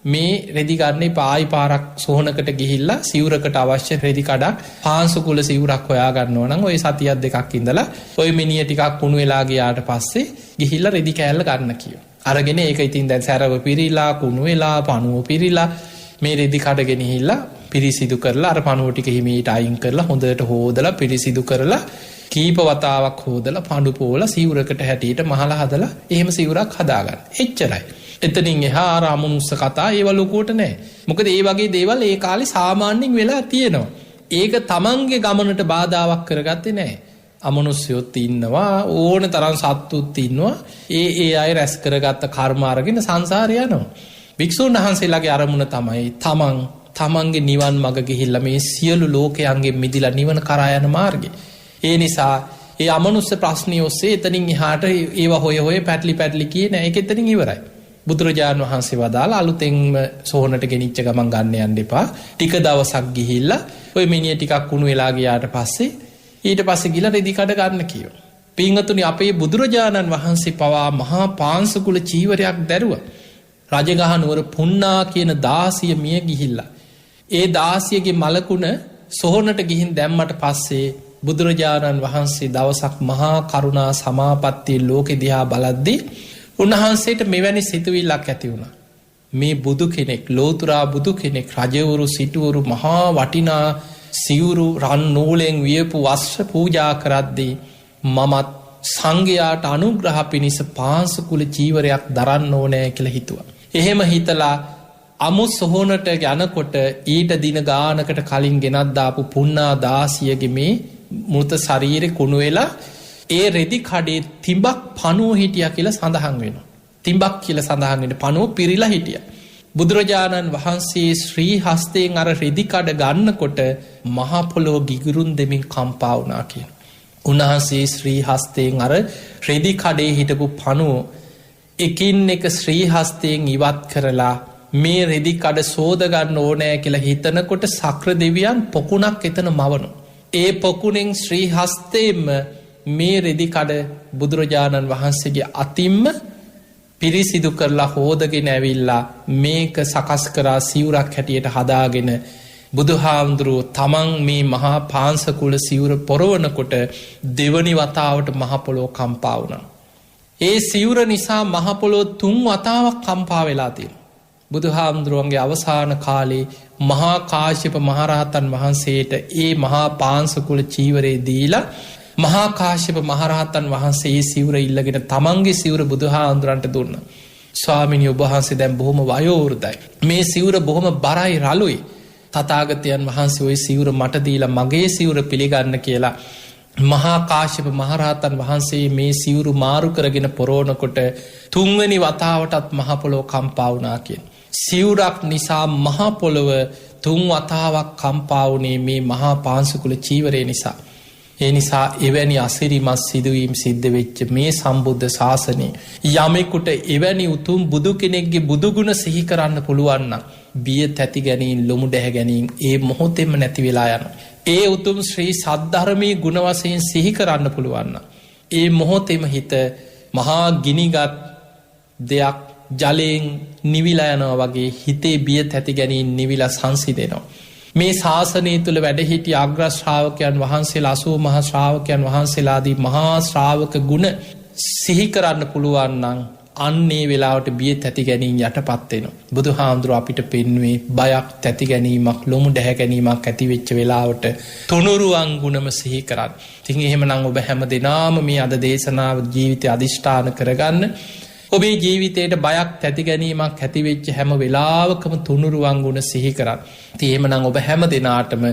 මේ රෙදි ගන්න පායි පාරක් සොහනකට ගිහිල්ලා සිවුරකට අවශ්‍ය රෙදි කඩක් පාංශු කුල සිවුරක් හොයා ගන්නවා නම් ওই සතියක් දෙකක් ඉඳලා ওই මිනිය ටිකක් කුණු වෙලා ගියාට පස්සේ ගිහිල්ලා රෙදි කෑල්ල ගන්න කියනවා. අරගෙන ඒක ඉතින් දැන් සැරව පිරීලා කුණු වෙලා පණුව පිරීලා මේ රෙදි කඩ ගෙනහිල්ලා පිරිසිදු කරලා අර පණුව ටික හිමීට අයින් කරලා හොඳට හොදලා පිරිසිදු කරලා කීප වතාවක් හොදලා පඳු පොවලා සිවුරකට හැටියට මහලා හදලා එහෙම සිවුරක් හදාගන්න. එච්චරයි. එතනින් එහා ආර අමනුෂ්‍ය කතා ඒව ලොකුවට නැහැ. මොකද ඒ වගේ දේවල් ඒ කාලේ සාමාන්‍යයෙන් වෙලා තියෙනවා. ඒක තමන්ගේ ගමනට බාධාවක් කරගත්තේ නැහැ. අමනුෂ්‍යයොත් ඉන්නවා ඕන තරම් සත්තුත් ඉන්නවා. ඒ අය රැස් කරගත්ත කර්ම අරගෙන සංසාරේ යනවා. වික්ෂුන් වහන්සේලාගේ අරමුණ තමයි තමන්ගේ නිවන් මඟ ගිහිල්ලා මේ සියලු ලෝකයන්ගෙන් මිදිලා නිවන කරා යන මාර්ගය. ඒ නිසා ඒ අමනුෂ්‍ය ප්‍රශ්නිය ඔස්සේ එතනින් එහාට ඒව හොය පැටලි කියන ඒක එතනින් ඉවරයි. බුදුරජාණන් වහන්සේ වදාලා අලුතෙන්ම සෝහනට ගෙනිච්ච ගමන් ගන්න යන්න එපා. ටික දවසක් ගිහිල්ලා ওই මිනිහ ටිකක් කුණු වෙලා ගියාට පස්සේ ඊට පස්සේ ගිහලා රෙදි කඩ ගන්න කියනවා. පින්වතුනි අපේ බුදුරජාණන් වහන්සේ පවා මහා පාංශකුල චීවරයක් දැරුවා. රජගහ නුවර පුන්නා කියන දාසිය මිය ගිහිල්ලා ඒ දාසියගේ මලකුණ සොහනට ගිහින් දැම්මට පස්සේ බුදුරජාණන් වහන්සේ දවසක් මහා කරුණා සමාපත්තිය ලෝකෙ දිහා බලද්දී උන්වහන්සේට මෙවැනි සිතුවිල්ලක් ඇති වුණා. මේ බුදු කෙනෙක් ලෝතුරා බුදු කෙනෙක් රජවරු සිටුවරු මහා වටිනා සිවුරු රන් නූලෙන් වියපු වස්ත්‍ර පූජා කරද්දී මමත් සංඝයාට අනුග්‍රහ පිණිස පාංශකුල චීවරයක් දරන්න ඕනෑ කියලා හිතුවා. එහෙම හිතලා අමු සොහොනට යනකොට ඊට දින ගානකට කලින් ගෙනත් දාපු පුන්නා දාසියගේ මේ මෘත ශරීරේ කුණු වෙලා ඒ රෙදි කඩේ තිඹක් පණුව හිටියා කියලා සඳහන් වෙනවා. තිඹක් කියලා සඳහන් වෙන පණුව පිරීලා හිටියා. බුදුරජාණන් වහන්සේ ශ්‍රී හස්තයෙන් අර රෙදි කඩ ගන්නකොට මහ පොළොව ගිගුරුන් දෙමින් කම්පා වුණා කියන. උන්වහන්සේ ශ්‍රී හස්තයෙන් අර රෙදි කඩේ හිටපු පණුව එකින් එක ශ්‍රී හස්තයෙන් ඉවත් කරලා මේ රෙදි කඩ සෝදගන්න ඕනෑ කියලා හිතනකොට සක්‍ර දෙවියන් පොකුණක් එතන මවනු. ඒ පොකුණෙන් ශ්‍රී හස්තයෙන්ම මේ රෙදි කඩ බුදුරජාණන් වහන්සේගේ අතිම්ම පිරිසිදු කරලා හෝදගෙන ඇවිල්ලා මේක සකස් කරා සිවුරක් හැටියට හදාගෙන බුදුහාමුදුරුවෝ තමන් මේ මහා පාංශකුල සිවුර පොරවනකොට දෙවනි වතාවට මහපොළොව කම්පා වුණා. ඒ සිවුර නිසා මහපොළොව 3 වතාවක් කම්පා වෙලා තියෙනවා. බුදුහාමුදුරුවන්ගේ අවසාන කාලේ මහා කාශ්‍යප මහරහතන් වහන්සේට ඒ මහා පාංශකුල චීවරේ දීලා මහා කාශ්‍යප මහරහතන් වහන්සේ ඒ සිවුර ඉල්ලගෙන තමන්ගේ සිවුර බුදුහාමුදුරන්ට දුන්නා. ස්වාමීනි ඔබ වහන්සේ දැන් බොහොම වයෝවෘද්ධයි. මේ සිවුර බොහොම බරයි රළුයි. තථාගතයන් වහන්සේ ওই සිවුර මට දීලා මගේ සිවුර පිළිගන්න කියලා මහා කාශ්‍යප මහරහතන් වහන්සේ මේ සිවුරු මාරු කරගෙන පොරවනකොට 3 වෙනි වතාවටත් මහ පොළොව කම්පා වුණා කියන. සිවුරක් නිසා මහ පොළොව 3 වතාවක් කම්පා වුණේ මේ මහා පාංශකුල චීවරය නිසා. ඒ නිසා එවැනි අසිරිමත් සිදුවීම් සිද්ධ වෙච්ච මේ සම්බුද්ධ ශාසනය යමෙකුට එවැනි උතුම් බුදු කෙනෙක්ගේ බුදුගුණ සිහි කරන්න පුළුවන්න බිය තැති ගැනීම් ලොමු දැහැ ගැනීම් ඒ මොහොතෙම නැති වෙලා යන. ඒ උතුම් ශ්‍රී සද්ධර්මී ගුණවසයෙන් සිහි කරන්න පුළුවන්න. ඒ මොහොතෙම හිත මහා ගිනිගත් දෙයක් ජලයෙන් නිවිලා යනවා වගේ හිතේ බිය තැති ගැනීම් නිවිලා සංසිදෙනවා. මේ ශාසනය තුළ වැඩහිටි අග්‍රශ්‍රාවකයන් වහන්සේලා 80 මහා ශ්‍රාවකයන් වහන්සේලාදී මහා ශ්‍රාවක ගුණ සිහි කරන්න පුළුවන්නම් අන්නේ වෙලාවට බිය තැති ගැනීම යටපත්වෙනවා. බුදු හාමුදුරුව අපිට පෙන්වේ බයක් තැති ගැනීමක් ලොමු දැහැ ගැනීමක් ඇතිවෙච්ච වෙලාවට තුනුරුවන් ගුණම සිහි කරන්න. තින් එහෙම නං ඔබ හැම දෙනාම මේ අද දේශනාව ජීවිතය අධිෂ්ඨාන කරගන්න. ඔබේ ජීවිතයට බයක් තැති ගැනීමක් ඇතිවෙච්ච හැම වෙලාවකම තුනුරුවන් ගුණ සිහි කරන්න. තියහෙමනං ඔබ හැම දෙනාටම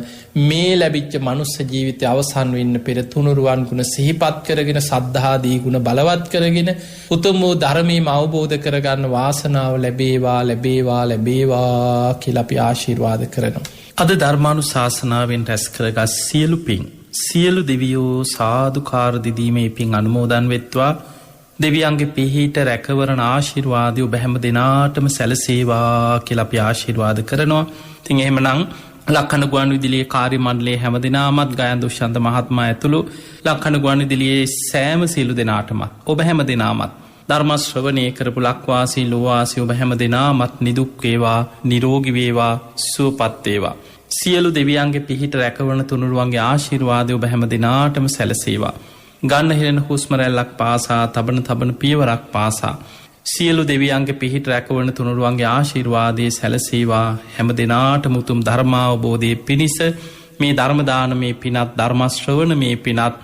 මේ ලැබිච්ච මනුස්ස ජීවිතය අවසන් වෙන්න පෙර තුනුරුවන් ගුණ සිහිපත් කරගෙන සද්ධාදී ගුණ බලවත් කරගෙන උතුම් වූ ධර්මීම අවබෝධ කරගන්න වාසනාව ලැබේවා ලැබේවා ලැබේවා කියලා අපි ආශිර්වාද කරනවා. අද ධර්මානු ශාසනාවෙන් රැස් කරගත් සියලු පින් සියලු දෙවියෝ සාදුකාර දිදීමේ පින් අනුමෝදන් වෙත්වා. දෙවියන්ගේ පිහිට රැකවරණ ආශිර්වාදය ඔබ හැම දෙනාටම සැලසේවා කියලා අපි ආශිර්වාද කරනවා. ඉතින් එහෙමනම් ලක්කන ගුවන්විදුලියේ කාර්ය මණ්ඩලයේ හැම දෙනාමත් ගයන් දුෂ්යන්ත මහත්මයා ඇතුළු ලක්කන ගුවන්විදුලියේ සෑම සියලු දෙනාටමත් ඔබ හැම දෙනාමත් ධර්ම ශ්‍රවණය කරපු ලක්වාසී ලෝවාසී ඔබ හැම දෙනාමත් නිදුක් වේවා නිරෝගී වේවා සුවපත් වේවා. සියලු දෙවියන්ගේ පිහිට රැකවරණ තුනුරුවන්ගේ ආශිර්වාදය ඔබ හැම දෙනාටම සැලසේවා. ගන්න හෙළෙන හුස්ම රැල්ලක් පාසා තබන පියවරක් පාසා සියලු දෙවියන්ගේ පිහිට රැකවරණ තුනුරුවන්ගේ ආශිර්වාදයේ සැලසේවා. හැම දෙනාටම උතුම් ධර්මාවබෝධයේ පිණිස මේ ධර්ම දානමේ පිනත් ධර්ම ශ්‍රවණමේ පිනත්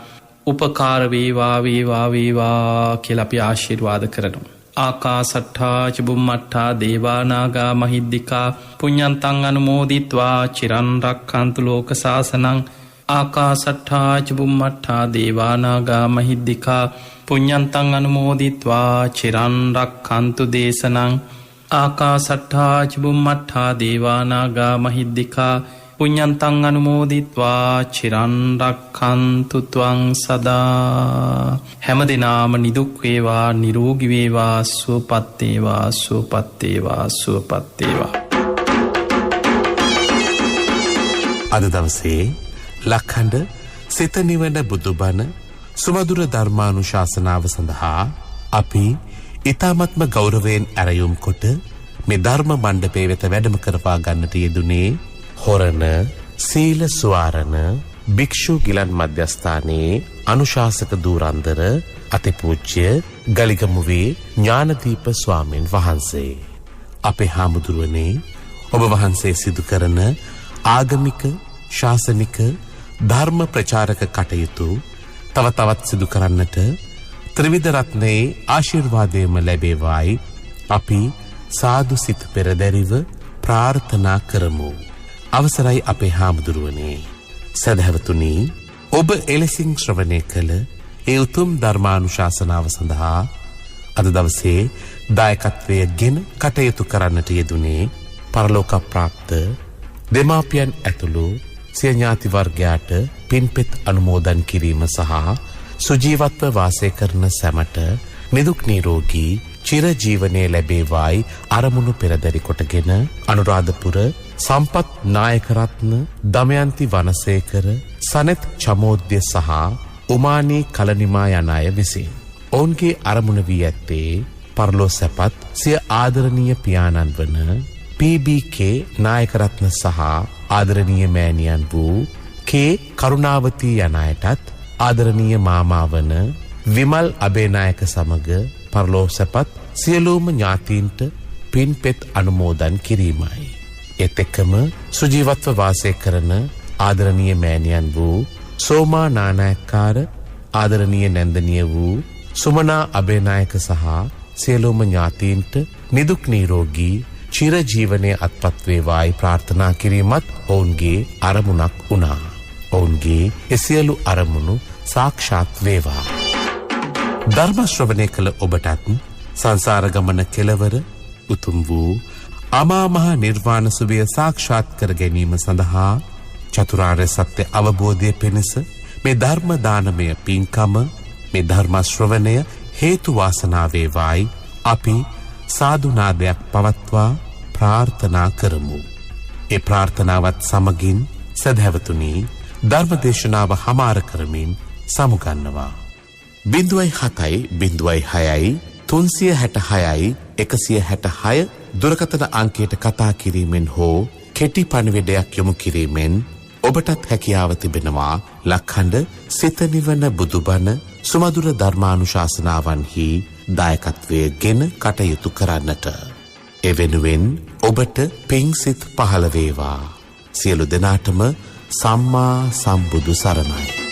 උපකාර වේවා වේවා වේවා කියලා අපි ආශිර්වාද කරනවා. ආකාසට්ඨා ච බුම්මට්ඨා දේවා නාග මහිද්దికා පුඤ්ඤන්තං අනුමෝදිත්වා චිරන් රක්ඛන්තු ලෝක සාසනං. ආකාසට්ඨා ච බුම්මට්ඨා දේවා නාග මහිද්దికා පුඤ්ඤන්තං අනුමෝදිත්වා චිරන් රක්ඛන්තු දේශනං. ආකාසට්ඨා ච බුම්මට්ඨා දේවා නාග මහිද්దికා පුඤ්ඤන්තං අනුමෝදිත්වා චිරන් රක්ඛන්තු ත්වං සදා. හැම දිනාම නිදුක් වේවා නිරෝගී වේවා සුවපත් වේවා සුවපත් වේවා සුවපත් වේවා. අද දවසේ ලක්හඬ සිත නිවන බුදුබණ සුමధుර ධර්මානුශාසනාව සඳහා අපි ඊ타මත්ම ගෞරවයෙන් ඇරයුම් කොට මේ ධර්ම මණ්ඩපයේ වෙත වැඩම කරවා ගන්නට යෙදුනේ හොරණ සීල සුවාරණ භික්ෂු ගිලන් මධ්‍යස්ථානයේ අනුශාසක ධූරන්දර අතිපූජ්‍ය ගලිගමුවේ ඥානදීප ස්වාමීන් වහන්සේ. අපේ හාමුදුරුවනේ ඔබ වහන්සේ සිදු කරන ආගමික ශාසනික ධර්ම ප්‍රචාරක කටයුතු තව තවත් සිදු කරන්නට ත්‍රිවිධ රත්නයේ ආශිර්වාදයම ලැබේවායි අපි සාදු සිත පෙරදැරිව ප්‍රාර්ථනා කරමු. අවසරයි අපේ හාමුදුරුවනේ. සදහැවතුනි, ඔබ එලෙසින් ශ්‍රවණය කළ ඒ උතුම් ධර්මානුශාසනාව සඳහා අද දවසේ දායකත්වය ගෙන කටයුතු කරන්නට යෙදුනේ පරලෝක ප්‍රාප්ත දෙමාපියන් ඇතුළු සිය ඥාති වර්ගයාට පින්පෙත් අනුමෝදන් කිරීම සහ සුජීවත්ව වාසය කරන සැමට නිදුක් නිරෝගී චිරජීවනයේ ලැබේවායි අරමුණු පෙරදරි කොටගෙන අනුරාධපුර සම්පත් නායකරත්න දමයන්ති වනසේකර සනෙත් චමෝද්‍ය සහ උමානී කලනිමා යන අය විසින් ඔවුන්ගේ අරමුණ වී ඇත්තේ පරලෝ සැපත් සිය ආදරණීය පියාණන් වන PBK නායකරත්න සහ ආදරණීය මෑණියන් වූ K කරුණාවතී යන අයටත් ආදරණීය මාමා වන විමල් අබේනායක සමග පරලෝ සැපත් සියලුම ඥාතීන්ට පින්පෙත් අනුමෝදන් කිරීමයි. ඒත් එක්කම සුජීවත්ව වාසය කරන ආදරණීය මෑණියන් වූ සෝමා නානායක්කාර ආදරණීය නැන්දනිය වූ සුමනා අබේනායක සහ සියලුම ඥාතීන්ට නිදුක් නිරෝගී චිරජීවනයේ අත්පත් වේවායි ප්‍රාර්ථනා කිරීමත් ඔවුන්ගේ අරමුණක් වුණා. ඔවුන්ගේ එසියලු අරමුණු සාක්ෂාත් වේවා. ධර්ම ශ්‍රවණය කළ ඔබටත් සංසාර ගමන කෙලවර උතුම් වූ අමා මහ නිර්වාණ සුවය සාක්ෂාත් කර ගැනීම සඳහා චතුරාර්ය සත්‍ය අවබෝධය පිණිස මේ ධර්ම දානමය පින්කම මේ ධර්ම ශ්‍රවණය හේතු වාසනා වේවායි අපි සාදුනාදයක් පවත්වා ප්‍රාර්ථනා කරමු. ඒ ප්‍රාර්ථනාවත් සමගින් සදහැවතුනි ධර්මදේශනාව හමාර කරමින් සමුගන්නවා. 0706 366 166 දුරකථන අංකයට කතා කිරීමෙන් හෝ කෙටි පණිවිඩයක් යොමු කිරීමෙන් ඔබටත් හැකියාව තිබෙනවා ලක්හඬ සිත නිවන බුදුබණ සුමధుර ධර්මානුශාසනාවන්හි දායකත්වය ගෙන කටයුතු කරන්නට. එවෙනුවෙන් ඔබට පිංසිත පහළ වේවා. සියලු දෙනාටම සම්මා සම්බුදු සරණයි.